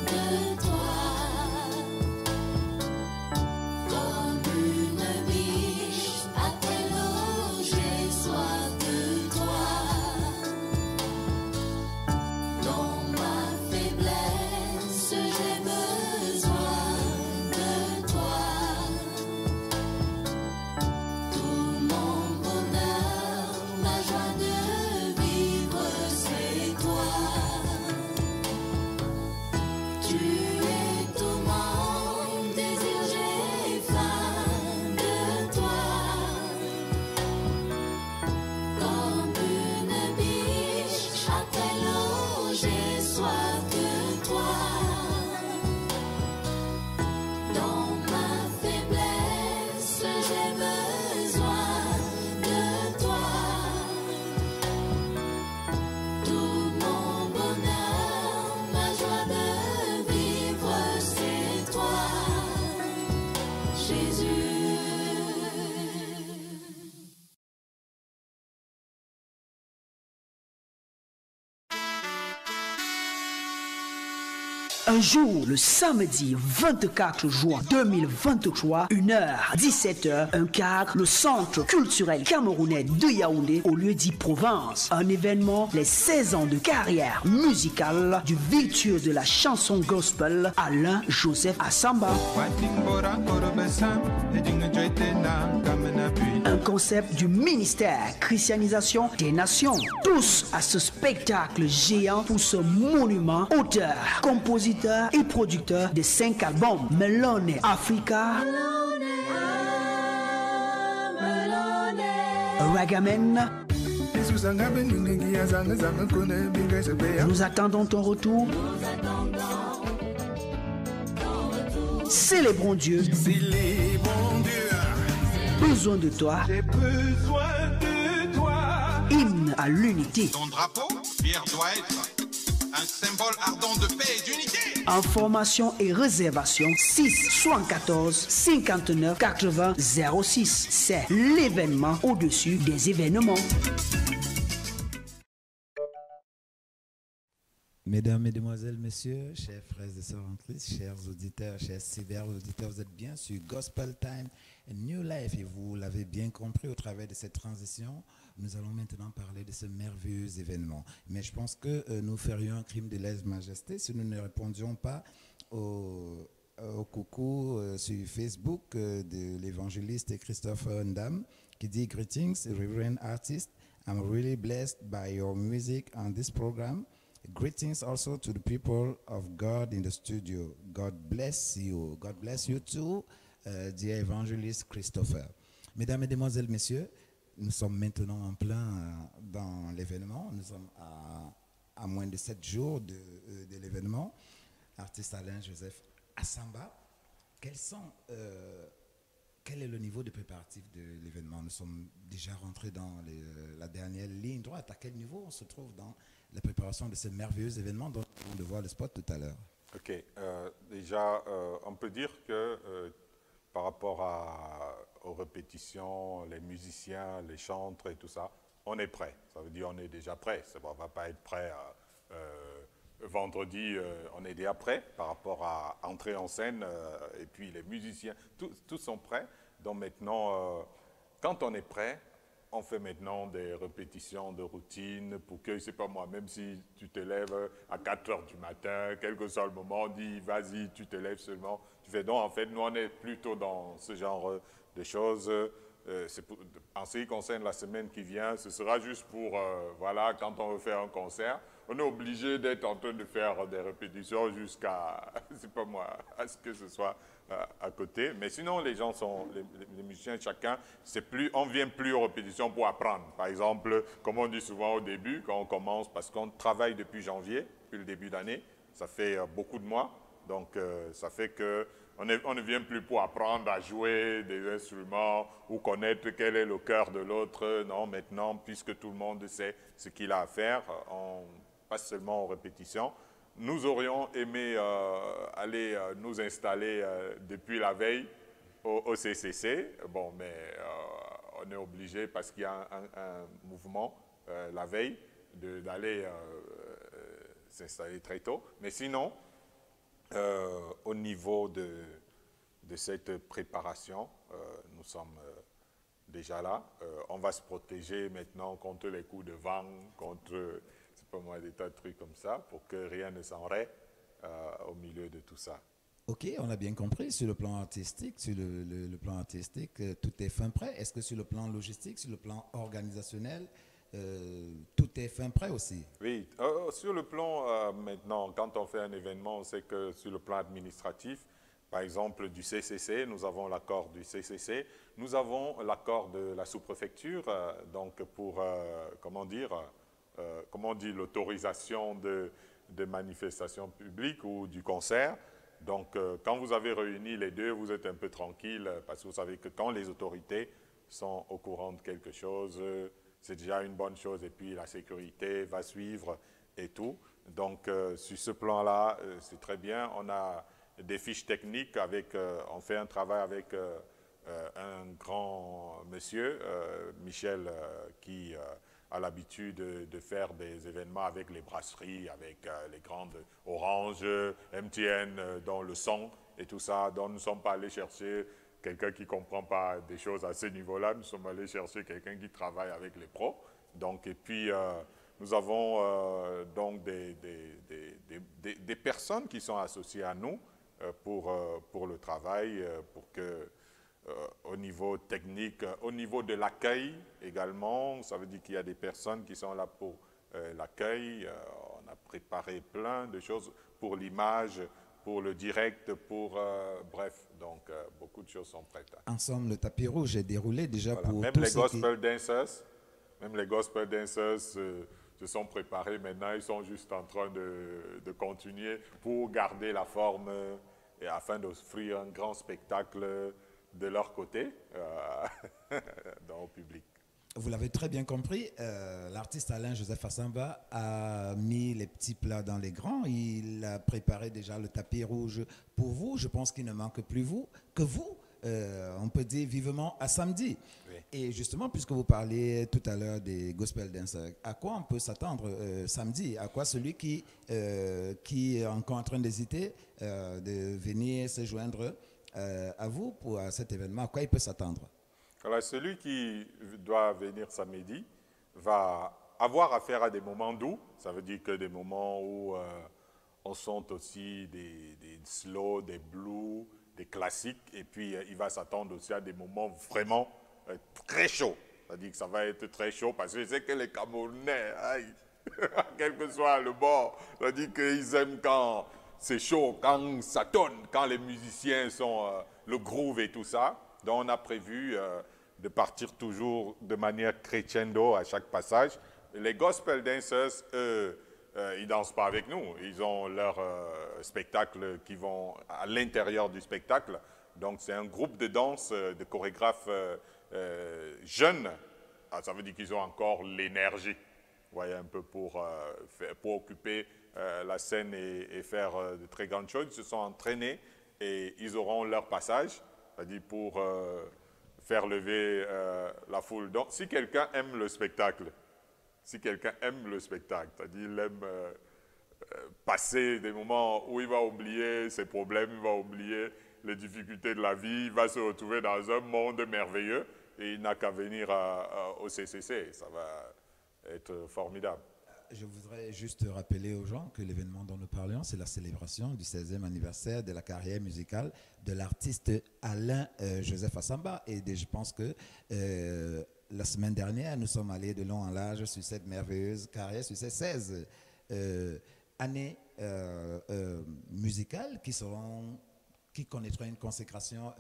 de toi. Comme une biche après l'eau, j'ai soif de toi. Dans ma faiblesse, j'ai besoin de toi. Tout mon bonheur, ma joie de vivre, c'est toi. Tu es tout mon désir, j'ai faim de toi. Comme une biche après l'eau, j'ai soif de toi. Dans ma faiblesse, j'ai besoin de toi. Tout mon bonheur, ma joie de vivre, c'est toi, Jésus. Un jour, le samedi 24 juin 2023, 1h, 17h, un cadre, le centre culturel camerounais de Yaoundé, au lieu dit Provence. Un événement, les 16 ans de carrière musicale du virtuose de la chanson gospel, Alain Joseph Assamba. Un concept du ministère Christianisation des Nations. Tous à ce spectacle géant pour ce monument, auteur, compositeur et producteur de 5 albums, Melone Africa, Ragamen. Nous attendons ton retour. Célébrons Dieu. Célébrons Dieu. Besoin de toi. J'ai besoin de toi. Hymne à l'unité. Ton drapeau, Pierre, doit être un symbole ardent de paix et d'unité. Information et réservation 6 74 59 80 06. C'est l'événement au-dessus des événements. Mesdames, Mesdemoiselles, Messieurs, chers frères et sœurs en Christ, chers auditeurs, chers sévères auditeurs, vous êtes bien sur Gospel Time New Life et vous l'avez bien compris au travers de cette transition. Nous allons maintenant parler de ce merveilleux événement. Mais je pense que nous ferions un crime de lèse-majesté si nous ne répondions pas au coucou sur Facebook de l'évangéliste Christopher Ndam qui dit « Greetings, Reverend Artist. I'm really blessed by your music on this program. Greetings also to the people of God in the studio. God bless you. God bless you too, dear evangelist Christopher. » Mesdames, Mesdemoiselles, Messieurs, nous sommes maintenant en plein dans l'événement. Nous sommes à moins de 7 jours de l'événement. Artiste Alain Joseph Assamba, quelles sont quel est le niveau de préparatif de l'événement? Nous sommes déjà rentrés dans la dernière ligne droite. À quel niveau on se trouve dans la préparation de ce merveilleux événement dont on vient de voir le spot tout à l'heure? Ok, déjà, on peut dire que par rapport aux répétitions, les musiciens, les chantres et tout ça, on est prêt. Ça veut dire on est déjà prêt. On ne va pas être prêt vendredi, on est déjà prêt par rapport à entrer en scène et puis les musiciens, tous sont prêts. Donc maintenant, quand on est prêt, on fait maintenant des répétitions de routine pour que, je ne sais pas moi, même si tu te lèves à 4 heures du matin, quel que soit le moment, on dit vas-y, tu te lèves seulement. Tu fais donc, en fait, nous on est plutôt dans ce genre de choses. En ce qui concerne la semaine qui vient, ce sera juste pour, voilà, quand on veut faire un concert, on est obligé d'être en train de faire des répétitions jusqu'à, je sais pas moi, à ce que ce soit à côté. Mais sinon, les gens sont, les musiciens, chacun, on ne vient plus aux répétitions pour apprendre. Par exemple, comme on dit souvent au début, quand on commence, parce qu'on travaille depuis janvier, depuis le début d'année, ça fait beaucoup de mois. Donc, ça fait qu'on ne vient plus pour apprendre à jouer des instruments ou connaître quel est le cœur de l'autre. Non, maintenant, puisque tout le monde sait ce qu'il a à faire, on passe seulement aux répétitions. Nous aurions aimé aller nous installer depuis la veille au CCC. Bon, mais on est obligé, parce qu'il y a un mouvement la veille, d'aller s'installer très tôt. Mais sinon, au niveau de cette préparation, nous sommes déjà là. On va se protéger maintenant contre les coups de vent, contre, c'est pas moi, des tas de trucs comme ça, pour que rien ne s'enraie au milieu de tout ça. Ok, on a bien compris. Sur le plan artistique, tout est fin prêt. Est-ce que sur le plan logistique, sur le plan organisationnel, tout est fin prêt aussi? Oui, sur le plan maintenant, quand on fait un événement, on sait que sur le plan administratif, par exemple du CCC, nous avons l'accord du CCC, nous avons l'accord de la sous-préfecture, donc pour, comment on dit, l'autorisation de manifestation publique ou du concert. Donc, quand vous avez réuni les deux, vous êtes un peu tranquille, parce que vous savez que quand les autorités sont au courant de quelque chose, c'est déjà une bonne chose, et puis la sécurité va suivre et tout. Donc, sur ce plan-là, c'est très bien. On a des fiches techniques, on fait un travail avec un grand monsieur, Michel, qui a l'habitude de faire des événements avec les brasseries, avec les grandes Orange, MTN, dans le son et tout ça. Donc, nous ne sommes pas allés chercher quelqu'un qui ne comprend pas des choses à ce niveau-là. Nous sommes allés chercher quelqu'un qui travaille avec les pros. Donc, et puis, nous avons donc des personnes qui sont associées à nous pour le travail, pour que, au niveau technique, au niveau de l'accueil également, ça veut dire qu'il y a des personnes qui sont là pour l'accueil. On a préparé plein de choses pour l'image, pour le direct, bref, donc beaucoup de choses sont prêtes. Ensemble, le tapis rouge est déroulé déjà, voilà, pour même tous les gospel dancers se sont préparés maintenant, ils sont juste en train de continuer pour garder la forme et afin d'offrir un grand spectacle de leur côté au public. Vous l'avez très bien compris, l'artiste Alain-Joseph Assamba a mis les petits plats dans les grands. Il a préparé déjà le tapis rouge pour vous. Je pense qu'il ne manque plus que vous. On peut dire vivement à samedi. Oui. Et justement, puisque vous parliez tout à l'heure des gospel dancers, à quoi on peut s'attendre samedi? À quoi celui qui est encore en train d'hésiter de venir se joindre à vous pour cet événement, à quoi il peut s'attendre? Alors, celui qui doit venir samedi va avoir affaire à des moments doux. Ça veut dire que des moments où on sent aussi des slow, des blues, des classiques. Et puis, il va s'attendre aussi à des moments vraiment très chauds. C'est-à-dire que ça va être très chaud parce que je sais que les Camerounais, quel que soit le bord, c'est-à-dire qu'ils aiment quand c'est chaud, quand ça tonne, quand les musiciens sont le groove et tout ça. Donc, on a prévu de partir toujours de manière crescendo à chaque passage. Les gospel dancers, eux, ils ne dansent pas avec nous. Ils ont leur spectacle qui vont à l'intérieur du spectacle. Donc c'est un groupe de danse de chorégraphes jeunes. Ah, ça veut dire qu'ils ont encore l'énergie, vous voyez, un peu pour occuper la scène et faire de très grandes choses. Ils se sont entraînés et ils auront leur passage, c'est-à-dire pour faire lever la foule. Donc si quelqu'un aime le spectacle, c'est-à-dire il aime passer des moments où il va oublier ses problèmes, il va oublier les difficultés de la vie, il va se retrouver dans un monde merveilleux et il n'a qu'à venir au CCC. Ça va être formidable. Je voudrais juste rappeler aux gens que l'événement dont nous parlions, c'est la célébration du 16e anniversaire de la carrière musicale de l'artiste Alain Joseph Assamba. Et je pense que la semaine dernière, nous sommes allés de long en large sur cette merveilleuse carrière, sur ces 16 années musicales qui connaîtront une consécration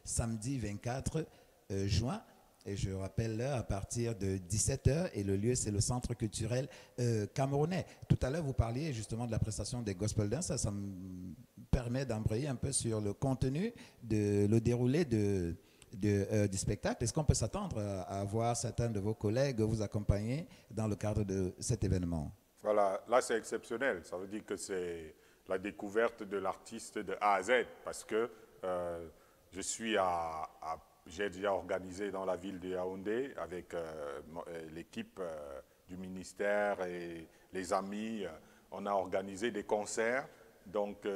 samedi 24 juin. Et je rappelle l'heure à partir de 17h et le lieu c'est le Centre culturel camerounais. Tout à l'heure vous parliez justement de la prestation des gospel dance, ça me permet d'embrayer un peu sur le contenu, le déroulé du spectacle. Est-ce qu'on peut s'attendre à voir certains de vos collègues vous accompagner dans le cadre de cet événement? Voilà, là c'est exceptionnel, ça veut dire que c'est la découverte de l'artiste de A à Z parce que je suis j'ai déjà organisé dans la ville de Yaoundé avec l'équipe du ministère et les amis. On a organisé des concerts, donc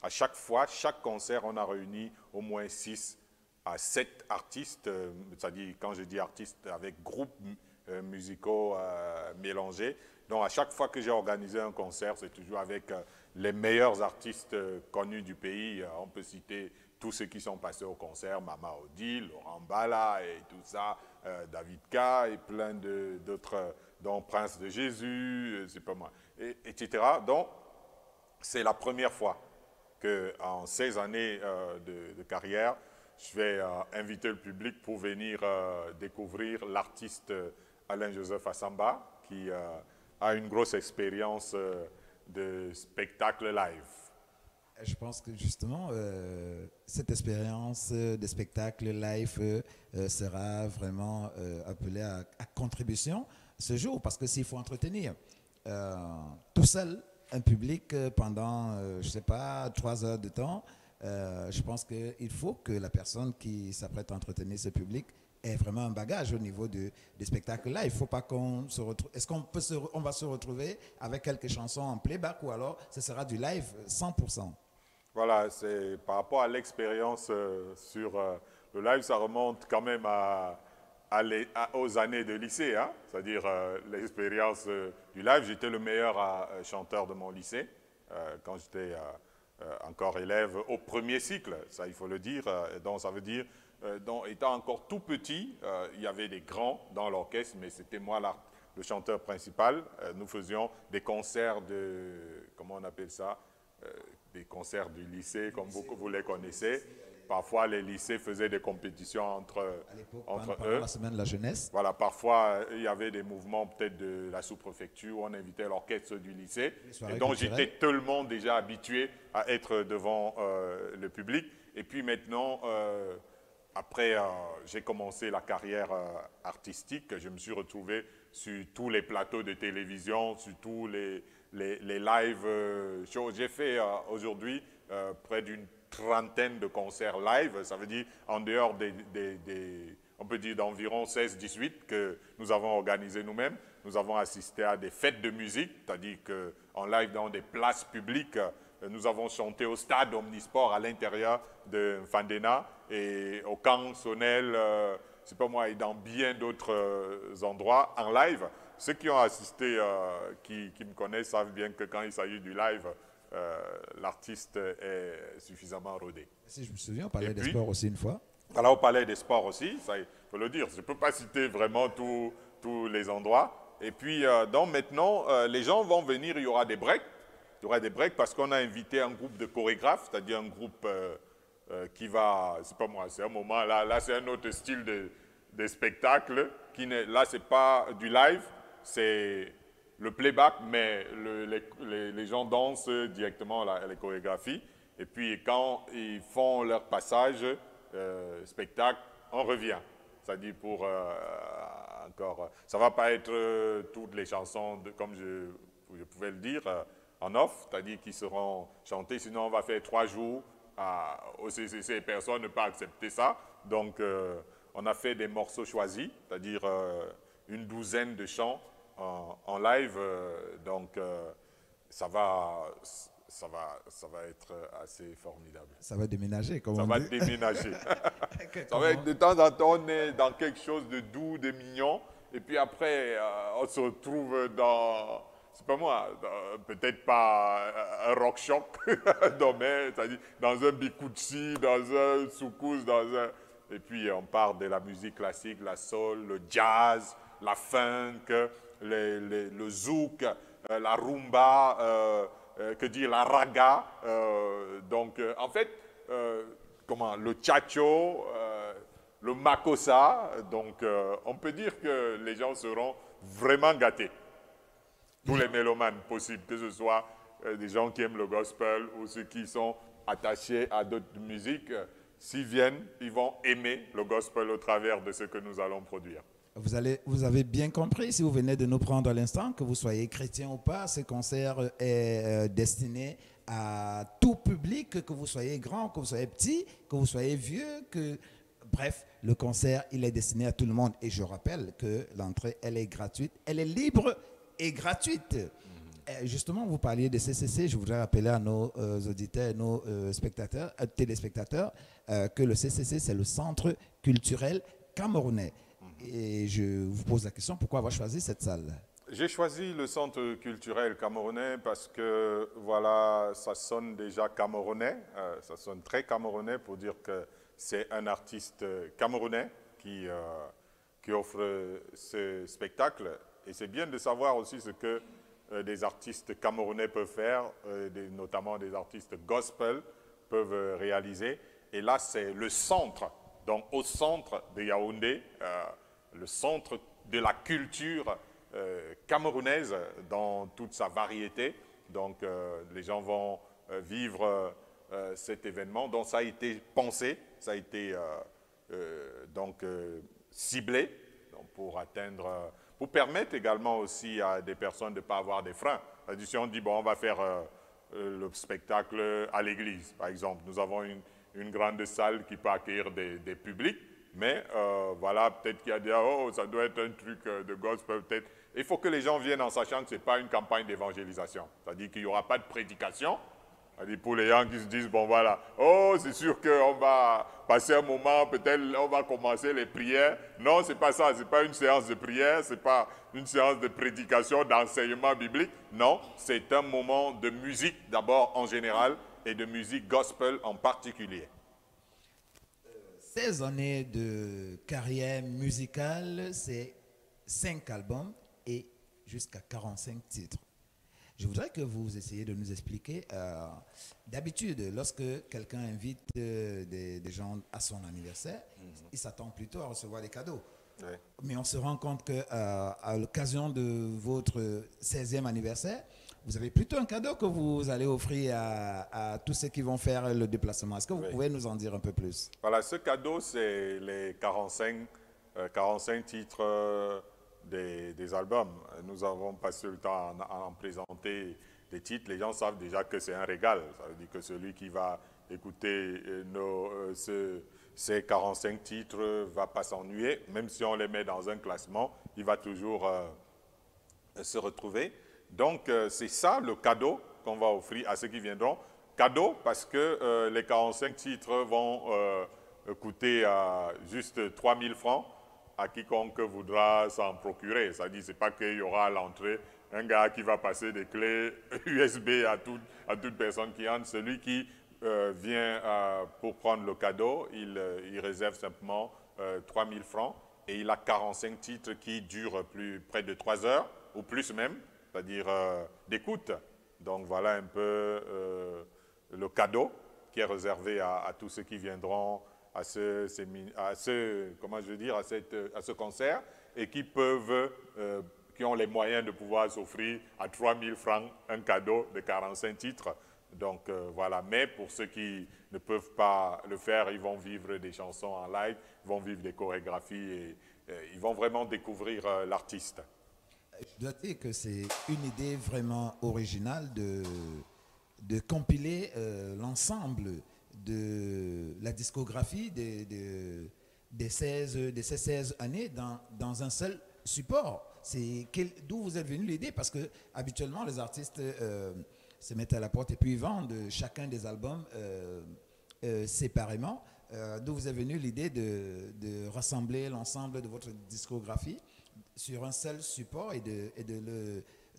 à chaque fois, chaque concert, on a réuni au moins 6 à 7 artistes, c'est-à-dire quand je dis artistes, avec groupes musicaux mélangés. Donc à chaque fois que j'ai organisé un concert, c'est toujours avec les meilleurs artistes connus du pays. On peut citer tous ceux qui sont passés au concert, Mama Odi, Laurent Bala et tout ça, David K et plein d'autres, dont Prince de Jésus, c'est pas moi, etc. Donc, c'est la première fois qu'en 16 années de carrière, je vais inviter le public pour venir découvrir l'artiste Alain Joseph Assamba, qui a une grosse expérience de spectacle live. Je pense que justement, cette expérience de spectacle live sera vraiment appelée à contribution ce jour, parce que s'il faut entretenir tout seul un public pendant, je ne sais pas, 3 heures de temps, je pense qu'il faut que la personne qui s'apprête à entretenir ce public ait vraiment un bagage au niveau des spectacles live. Il ne faut pas qu'on se retrouve... Est-ce qu'on va se retrouver avec quelques chansons en playback ou alors ce sera du live 100%? Voilà, c'est par rapport à l'expérience sur le live, ça remonte quand même aux années de lycée, hein? C'est-à-dire l'expérience du live. J'étais le meilleur chanteur de mon lycée quand j'étais encore élève au premier cycle, ça il faut le dire. Donc ça veut dire, étant encore tout petit, il y avait des grands dans l'orchestre, mais c'était moi le chanteur principal. Nous faisions des concerts comment on appelle ça, des concerts du lycée, comme vous les connaissez. Parfois, les lycées faisaient des compétitions entre eux. La semaine de la jeunesse. Voilà, parfois, il y avait des mouvements peut-être de la sous-préfecture où on invitait l'orchestre du lycée. Et donc, j'étais tellement déjà habitué à être devant le public. Et puis maintenant, après, j'ai commencé la carrière artistique. Je me suis retrouvé sur tous les plateaux de télévision, sur tous les live shows. J'ai fait aujourd'hui près d'une trentaine de concerts live, ça veut dire en dehors on peut dire d'environ 16-18 que nous avons organisé nous-mêmes. Nous avons assisté à des fêtes de musique, c'est-à-dire qu'en live dans des places publiques, nous avons chanté au stade Omnisport à l'intérieur de Fandena et au camp Sonnel, c'est pas moi, et dans bien d'autres endroits en live. Ceux qui ont assisté, qui me connaissent, savent bien que quand il s'agit du live, l'artiste est suffisamment rodé. Si je me souviens, on parlait des sports aussi une fois. Voilà, on parlait des sports aussi, ça il faut le dire. Je ne peux pas citer vraiment tous les endroits. Et puis, donc maintenant, les gens vont venir, il y aura des breaks. Il y aura des breaks parce qu'on a invité un groupe de chorégraphes, c'est-à-dire un groupe qui va, c'est pas moi, c'est un moment, là c'est un autre style de spectacle. Là, ce n'est pas du live, c'est le playback, mais les gens dansent directement les chorégraphies. Et puis quand ils font leur passage, spectacle, on revient. C'est-à-dire pour encore... ça ne va pas être toutes les chansons, comme je pouvais le dire, en off, c'est-à-dire qui seront chantées, sinon on va faire 3 jours au CCC et personne ne peut accepter ça. Donc on a fait des morceaux choisis, c'est-à-dire une douzaine de chants en live, donc ça va être assez formidable. Ça va déménager, comme ça on va dit. déménager. Ça va être de temps en temps, on est dans quelque chose de doux, de mignon, et puis après, on se retrouve dans, c'est pas moi, peut-être pas un rock shock, non, mais c'est-à-dire dans un bikutsi, dans un soukous, et puis on part de la musique classique, la soul, le jazz, la funk, le zouk, la rumba, que dire, la raga, donc en fait, le tchatcho, le makossa, donc on peut dire que les gens seront vraiment gâtés. Tous les mélomanes possibles, que ce soit des gens qui aiment le gospel ou ceux qui sont attachés à d'autres musiques, s'ils viennent, ils vont aimer le gospel au travers de ce que nous allons produire. Vous avez bien compris, si vous venez de nous prendre à l'instant, que vous soyez chrétien ou pas, ce concert est destiné à tout public, que vous soyez grand, que vous soyez petit, que vous soyez vieux, bref, le concert, il est destiné à tout le monde. Et je rappelle que l'entrée, elle est gratuite, elle est libre et gratuite. Justement, vous parliez de CCC, je voudrais rappeler à nos auditeurs, nos téléspectateurs, que le CCC, c'est le Centre culturel camerounais. Et je vous pose la question, pourquoi avoir choisi cette salle? J'ai choisi le Centre culturel camerounais parce que, voilà, ça sonne déjà camerounais, ça sonne très camerounais pour dire que c'est un artiste camerounais qui offre ce spectacle. Et c'est bien de savoir aussi ce que des artistes camerounais peuvent faire, notamment des artistes gospel peuvent réaliser. Et là, c'est le centre, donc au centre de Yaoundé, le centre de la culture camerounaise dans toute sa variété. Donc les gens vont vivre cet événement. Donc ça a été pensé, ça a été ciblé donc, pour permettre également aussi à des personnes de ne pas avoir des freins. Si on dit, bon, on va faire le spectacle à l'église, par exemple. Nous avons une grande salle qui peut accueillir des publics. Mais voilà, peut-être qu'il y a des oh, ça doit être un truc de gospel, peut-être. Il faut que les gens viennent en sachant que ce n'est pas une campagne d'évangélisation. C'est-à-dire qu'il n'y aura pas de prédication. C'est-à-dire pour les gens qui se disent, bon voilà, oh, c'est sûr qu'on va passer un moment, peut-être on va commencer les prières. Non, ce n'est pas ça, ce n'est pas une séance de prière, ce n'est pas une séance de prédication, d'enseignement biblique. Non, c'est un moment de musique d'abord en général et de musique gospel en particulier. 16 années de carrière musicale, c'est 5 albums et jusqu'à 45 titres. Je voudrais que vous essayiez de nous expliquer, d'habitude, lorsque quelqu'un invite des gens à son anniversaire, il s'attend plutôt à recevoir des cadeaux. Ouais. Mais on se rend compte qu'à l'occasion de votre 16e anniversaire, vous avez plutôt un cadeau que vous allez offrir à tous ceux qui vont faire le déplacement. Est-ce que vous pouvez nous en dire un peu plus? Voilà, ce cadeau, c'est les 45 titres des albums. Nous avons passé le temps à en présenter des titres. Les gens savent déjà que c'est un régal. Ça veut dire que celui qui va écouter ces 45 titres ne va pas s'ennuyer. Même si on les met dans un classement, il va toujours se retrouver. Donc, c'est ça le cadeau qu'on va offrir à ceux qui viendront. Cadeau parce que les 45 titres vont coûter juste 3 000 francs à quiconque voudra s'en procurer. C'est-à-dire, ce n'est pas qu'il y aura à l'entrée un gars qui va passer des clés USB à toute personne qui entre. Celui qui vient pour prendre le cadeau, il réserve simplement 3 000 francs et il a 45 titres qui durent près de 3 heures ou plus même. C'est-à-dire d'écoute. Donc voilà un peu le cadeau qui est réservé à tous ceux qui viendront à ce concert et qui ont les moyens de pouvoir s'offrir à 3 000 francs un cadeau de 45 titres. Donc voilà, mais pour ceux qui ne peuvent pas le faire, ils vont vivre des chansons en live, ils vont vivre des chorégraphies et ils vont vraiment découvrir l'artiste. Je dois dire que c'est une idée vraiment originale de compiler l'ensemble de la discographie de ces 16 années dans un seul support. D'où vous êtes venu l'idée? Parce que habituellement, les artistes se mettent à la porte et puis vendent chacun des albums séparément. D'où vous est venue l'idée de rassembler l'ensemble de votre discographie sur un seul support et de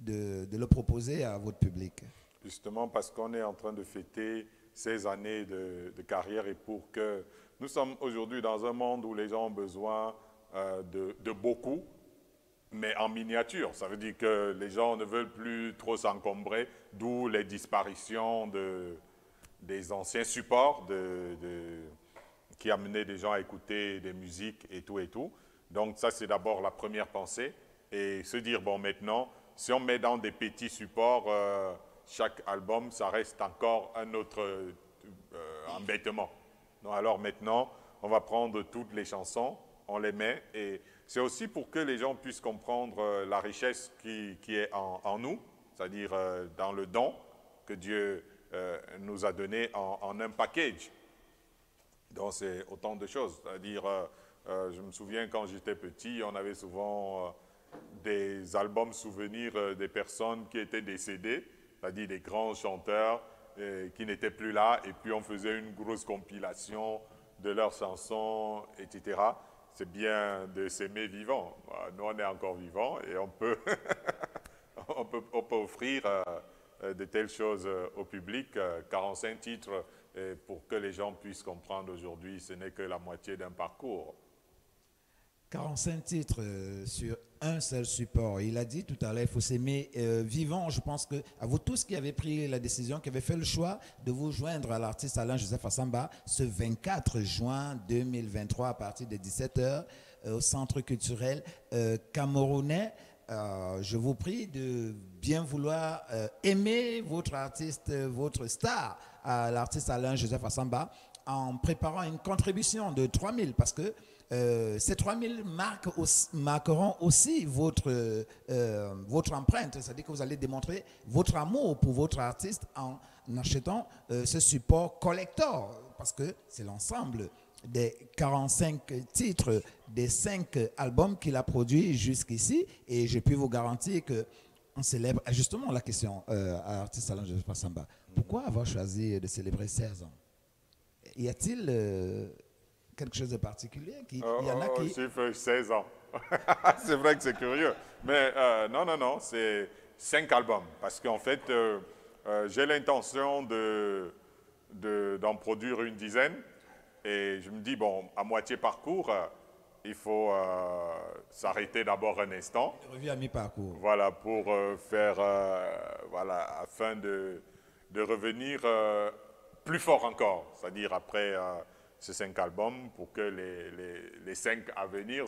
le proposer à votre public? Justement parce qu'on est en train de fêter 16 années de carrière et pour que nous sommes aujourd'hui dans un monde où les gens ont besoin de beaucoup, mais en miniature. Ça veut dire que les gens ne veulent plus trop s'encombrer, d'où les disparitions des anciens supports qui amenaient des gens à écouter des musiques et tout et tout. Donc ça, c'est d'abord la première pensée. Et se dire, bon, maintenant, si on met dans des petits supports, chaque album, ça reste encore un autre embêtement. Donc, alors maintenant, on va prendre toutes les chansons, on les met. Et c'est aussi pour que les gens puissent comprendre la richesse qui est en nous, c'est-à-dire dans le don que Dieu nous a donné en un package. Donc c'est autant de choses. C'est-à-dire, je me souviens quand j'étais petit, on avait souvent des albums souvenirs des personnes qui étaient décédées, c'est-à-dire des grands chanteurs qui n'étaient plus là, et puis on faisait une grosse compilation de leurs chansons, etc. C'est bien de s'aimer vivant. Nous, on est encore vivants et on peut, on peut offrir de telles choses au public. 45 titres pour que les gens puissent comprendre aujourd'hui, ce n'est que la moitié d'un parcours. 45 titres sur un seul support. Il a dit tout à l'heure, il faut s'aimer vivant. Je pense que à vous tous qui avez pris la décision, qui avez fait le choix de vous joindre à l'artiste Alain Joseph Assamba ce 24 juin 2023 à partir de 17h au Centre culturel camerounais. Je vous prie de bien vouloir aimer votre artiste, votre star, l'artiste Alain Joseph Assamba, en préparant une contribution de 3 000 parce que ces 3 000 marqueront aussi votre empreinte, c'est-à-dire que vous allez démontrer votre amour pour votre artiste en achetant ce support collector, parce que c'est l'ensemble des 45 titres, des 5 albums qu'il a produits jusqu'ici, et je peux vous garantir qu'on célèbre justement la question à l'artiste Alain Joseph Assamba. Pourquoi avoir choisi de célébrer 16 ans? Y a-t-il quelque chose de particulier? Il y en a qui... Chiffre 16 ans. C'est vrai que c'est curieux. Mais non, c'est 5 albums. Parce qu'en fait, j'ai l'intention d'en produire une dizaine. Et je me dis, bon, à moitié parcours, il faut s'arrêter d'abord un instant. Revue à mi-parcours. Voilà, pour faire, voilà, afin de revenir plus fort encore. C'est-à-dire après... ces 5 albums pour que les 5 à venir,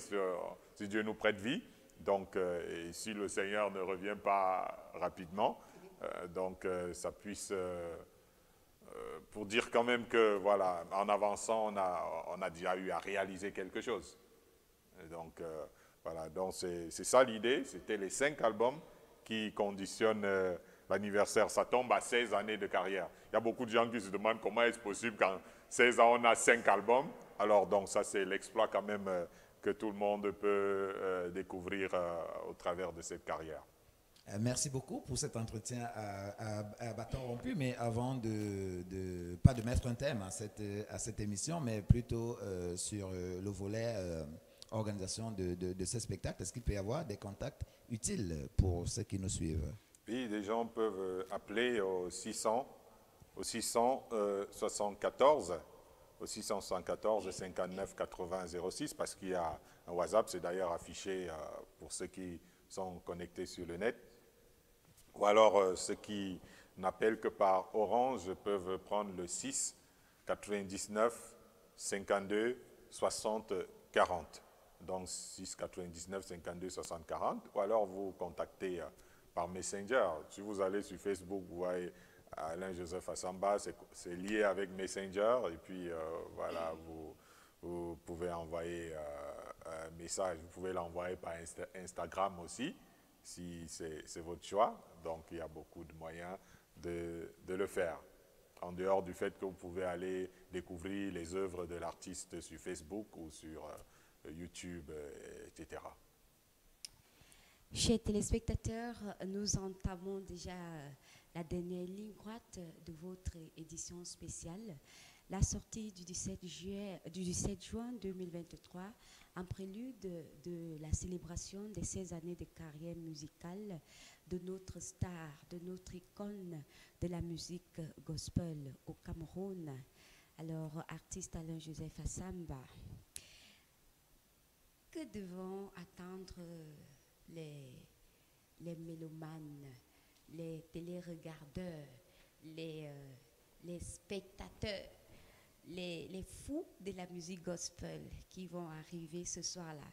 si Dieu nous prête vie, donc et si le Seigneur ne revient pas rapidement, donc ça puisse, pour dire quand même que voilà, en avançant, on a déjà eu à réaliser quelque chose. Et donc voilà, donc c'est ça l'idée, c'était les 5 albums qui conditionnent l'anniversaire. Ça tombe à 16 années de carrière. Il y a beaucoup de gens qui se demandent comment est-ce possible qu'en 16 ans, on a 5 albums. Alors, donc, ça, c'est l'exploit quand même que tout le monde peut découvrir au travers de cette carrière. Merci beaucoup pour cet entretien à bâton rompu, mais avant pas de mettre un thème à cette émission, mais plutôt sur le volet organisation de ce spectacle, est-ce qu'il peut y avoir des contacts utiles pour ceux qui nous suivent? Oui, les gens peuvent appeler au 674 59 80 06 parce qu'il y a un WhatsApp, c'est d'ailleurs affiché pour ceux qui sont connectés sur le net. Ou alors ceux qui n'appellent que par Orange peuvent prendre le 6 99 52 60 40. Donc 6 99 52 60 40. Ou alors vous contactez par Messenger. Si vous allez sur Facebook, vous voyez Alain Joseph Assamba, c'est lié avec Messenger. Et puis, voilà, vous pouvez envoyer un message. Vous pouvez l'envoyer par Instagram aussi, si c'est votre choix. Donc, il y a beaucoup de moyens de le faire. En dehors du fait que vous pouvez aller découvrir les œuvres de l'artiste sur Facebook ou sur YouTube, etc. Chers téléspectateurs, nous entamons déjà la dernière ligne droite de votre édition spéciale. La sortie du 17 juin 2023, en prélude de la célébration des 16 années de carrière musicale de notre star, de notre icône de la musique gospel au Cameroun, alors artiste Alain Joseph Assamba. Que devons attendre les mélomanes, les téléregardeurs, les spectateurs, les fous de la musique gospel qui vont arriver ce soir-là?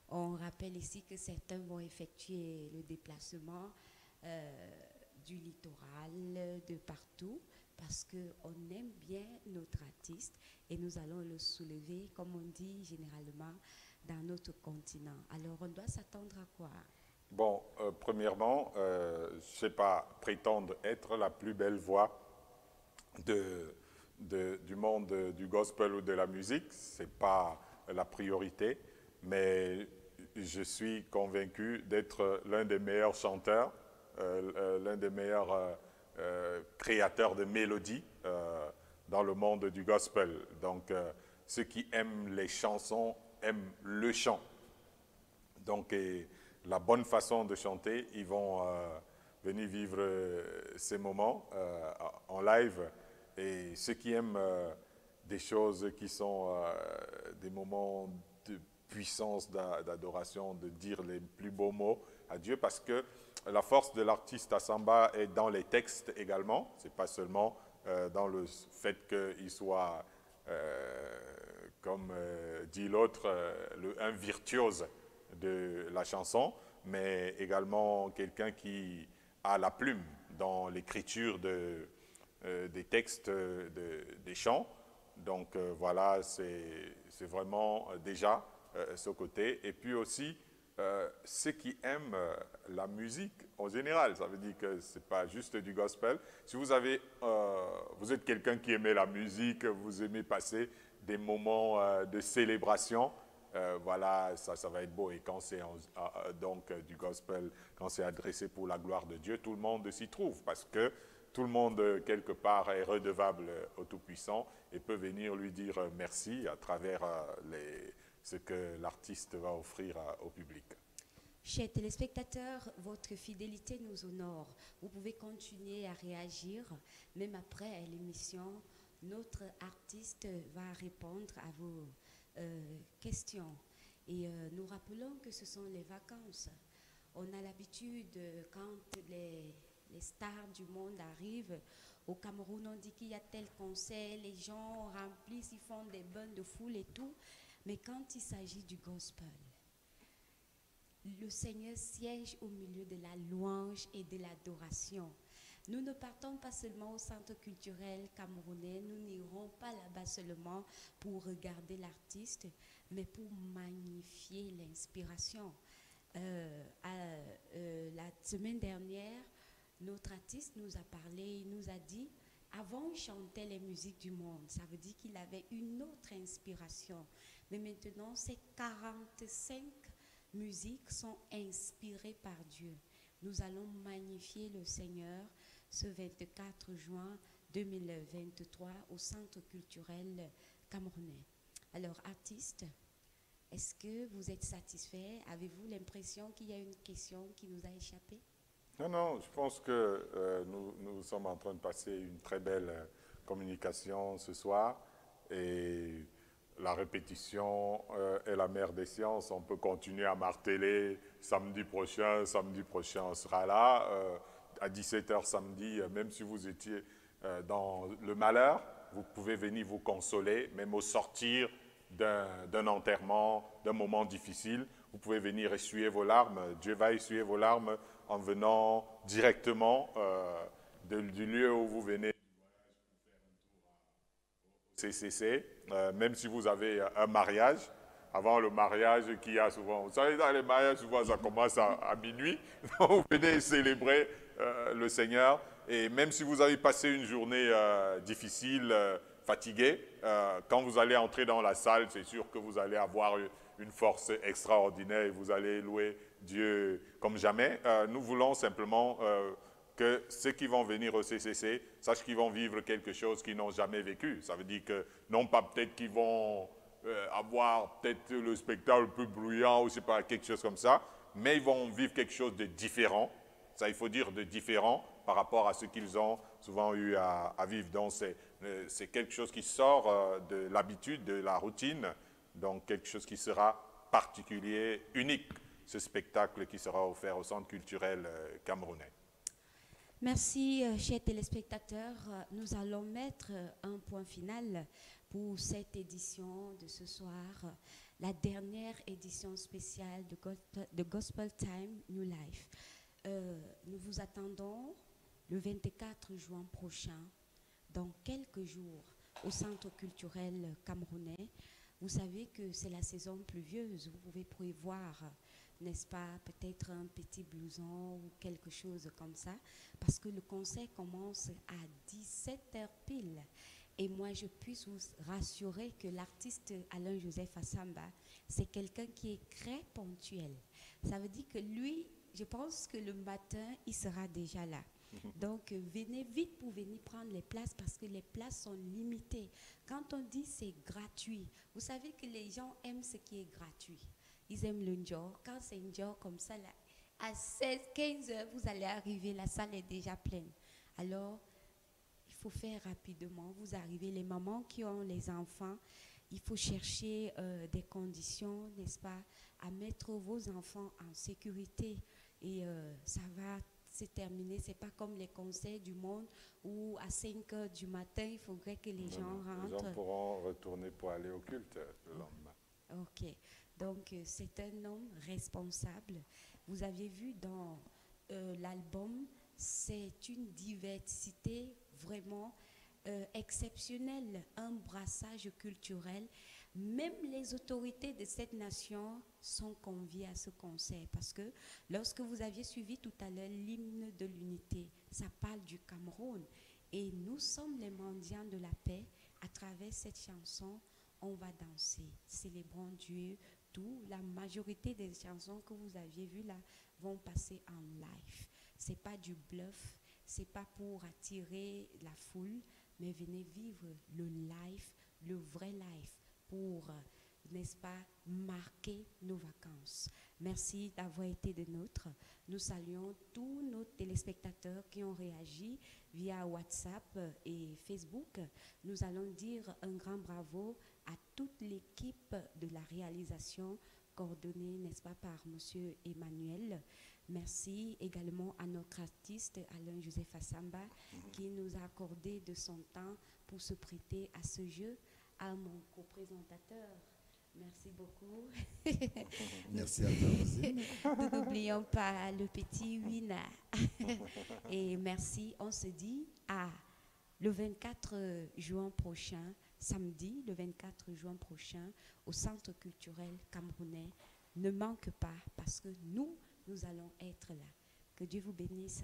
On rappelle ici que certains vont effectuer le déplacement du littoral, de partout, parce qu'on aime bien notre artiste et nous allons le soulever, comme on dit généralement, dans notre continent. Alors, on doit s'attendre à quoi? Bon, premièrement, je ne sais pas prétendre être la plus belle voix du monde du gospel ou de la musique. Ce n'est pas la priorité, mais je suis convaincu d'être l'un des meilleurs chanteurs, l'un des meilleurs créateurs de mélodies dans le monde du gospel. Donc, ceux qui aiment les chansons aiment le chant. Donc, la bonne façon de chanter, ils vont venir vivre ces moments en live. Et ceux qui aiment des choses qui sont des moments de puissance, d'adoration, de dire les plus beaux mots à Dieu, parce que la force de l'artiste Assamba est dans les textes également. Ce n'est pas seulement dans le fait qu'il soit, comme dit l'autre, un virtuose de la chanson, mais également quelqu'un qui a la plume dans l'écriture des textes des chants. Donc voilà, c'est vraiment déjà ce côté. Et puis aussi, ceux qui aiment la musique en général, ça veut dire que ce n'est pas juste du gospel. Si vous êtes quelqu'un qui aimait la musique, vous aimez passer des moments de célébration, voilà, ça va être beau. Et quand c'est donc du gospel, quand c'est adressé pour la gloire de Dieu, tout le monde s'y trouve, parce que tout le monde, quelque part, est redevable au Tout-Puissant et peut venir lui dire merci à travers ce que l'artiste va offrir au public. Chers téléspectateurs, votre fidélité nous honore. Vous pouvez continuer à réagir, même après l'émission. Notre artiste va répondre à vos questions. Et nous rappelons que ce sont les vacances. On a l'habitude, quand les stars du monde arrivent, au Cameroun, on dit qu'il y a tel concert, les gens remplissent, ils font des bains de foule et tout. Mais quand il s'agit du gospel, le Seigneur siège au milieu de la louange et de l'adoration. Nous ne partons pas seulement au centre culturel camerounais, nous n'irons pas là-bas seulement pour regarder l'artiste, mais pour magnifier l'inspiration. La semaine dernière, notre artiste nous a parlé, il nous a dit, avant il chantait les musiques du monde, ça veut dire qu'il avait une autre inspiration. Mais maintenant, ces 45 musiques sont inspirées par Dieu. Nous allons magnifier le Seigneur ce 24 juin 2023 au Centre culturel camerounais. Alors, artiste, est-ce que vous êtes satisfait? Avez-vous l'impression qu'il y a une question qui nous a échappé? Non, je pense que nous sommes en train de passer une très belle communication ce soir. Et la répétition est la mère des sciences. On peut continuer à marteler samedi prochain on sera là. À 17h samedi, même si vous étiez dans le malheur, vous pouvez venir vous consoler, même au sortir d'un enterrement, d'un moment difficile. Vous pouvez venir essuyer vos larmes. Dieu va essuyer vos larmes en venant directement du lieu où vous venez CCC, même si vous avez un mariage, avant le mariage qu'il y a souvent, vous savez, dans les mariages, souvent ça commence à minuit, vous venez célébrer le Seigneur, et même si vous avez passé une journée difficile, fatigué, quand vous allez entrer dans la salle, c'est sûr que vous allez avoir une force extraordinaire et vous allez louer Dieu comme jamais. Nous voulons simplement que ceux qui vont venir au CCC sachent qu'ils vont vivre quelque chose qu'ils n'ont jamais vécu. Ça veut dire que non pas peut-être qu'ils vont avoir peut-être le spectacle un peu bruyant ou je sais pas, quelque chose comme ça, mais ils vont vivre quelque chose de différent. Ça, il faut dire de différent par rapport à ce qu'ils ont souvent eu à vivre. Donc, c'est quelque chose qui sort de l'habitude, de la routine, donc quelque chose qui sera particulier, unique, ce spectacle qui sera offert au Centre culturel camerounais. Merci, chers téléspectateurs. Nous allons mettre un point final pour cette édition de ce soir, la dernière édition spéciale de Gospel Time New Life. Nous vous attendons le 24 juin prochain, dans quelques jours, au Centre culturel camerounais. Vous savez que c'est la saison pluvieuse. Vous pouvez prévoir, n'est-ce pas, peut-être un petit blouson ou quelque chose comme ça, parce que le concert commence à 17h pile. Et moi, je puisse vous rassurer que l'artiste Alain-Joseph Assamba, c'est quelqu'un qui est très ponctuel. Ça veut dire que lui, je pense que le matin, il sera déjà là. Donc, venez vite pour venir prendre les places parce que les places sont limitées. Quand on dit c'est gratuit, vous savez que les gens aiment ce qui est gratuit. Ils aiment le njor. Quand c'est un njor comme ça, là, à 16, 15 heures, vous allez arriver, la salle est déjà pleine. Alors, il faut faire rapidement. Vous arrivez, les mamans qui ont les enfants, il faut chercher des conditions, n'est-ce pas, à mettre vos enfants en sécurité. Et ça va se terminer. Ce n'est pas comme les concerts du monde où à 5 heures du matin, il faudrait que les gens rentrent. Les gens pourront retourner pour aller au culte le lendemain. Ok. Donc, c'est un homme responsable. Vous avez vu dans l'album, c'est une diversité vraiment exceptionnelle, un brassage culturel. Même les autorités de cette nation sont conviées à ce concert parce que lorsque vous aviez suivi tout à l'heure l'hymne de l'unité, ça parle du Cameroun. Et nous sommes les mendiants de la paix. À travers cette chanson, on va danser, célébrons Dieu. La majorité des chansons que vous aviez vues là vont passer en live. Ce n'est pas du bluff, ce n'est pas pour attirer la foule, mais venez vivre le live, le vrai live, pour, n'est-ce pas, marquer nos vacances. Merci d'avoir été des nôtres. Nous saluons tous nos téléspectateurs qui ont réagi via WhatsApp et Facebook. Nous allons dire un grand bravo à toute l'équipe de la réalisation coordonnée, n'est-ce pas, par M. Emmanuel. Merci également à notre artiste Alain-Joseph Assamba qui nous a accordé de son temps pour se prêter à ce jeu, à mon co-présentateur. Merci beaucoup. Merci à toi aussi. Nous n'oublions pas le petit Wina. Et merci, on se dit à le 24 juin prochain, samedi, le 24 juin prochain, au Centre culturel camerounais. Ne manque pas parce que nous allons être là. Que Dieu vous bénisse.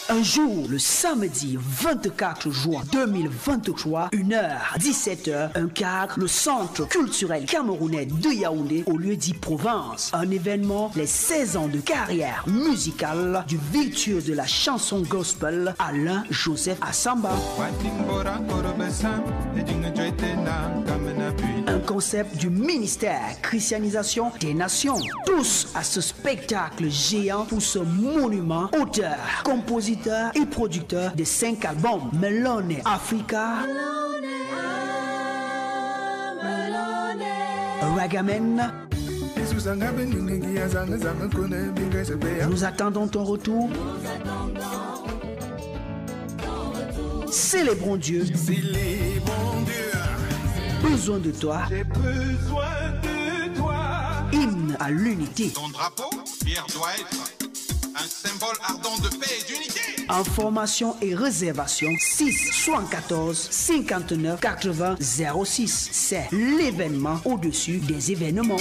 Un jour, le samedi 24 juin 2023, 1h, 17h, un quart, le Centre culturel camerounais de Yaoundé, au lieu dit Provence. Un événement, les 16 ans de carrière musicale du virtuose de la chanson gospel, Alain-Joseph Assamba. Un concept du ministère Christianisation des Nations. Tous à ce spectacle géant pour ce monument, auteur, compositeur et producteur de 5 albums, Melone Africa, Ragamen. Nous attendons ton retour. Célébrons Dieu. Besoin de toi. J'ai besoin de toi. Hymne à l'unité. Ton drapeau, fier doit être un symbole ardent de paix et d'unité. Informations et réservations 6 74 59 80 06. C'est l'événement au-dessus des événements.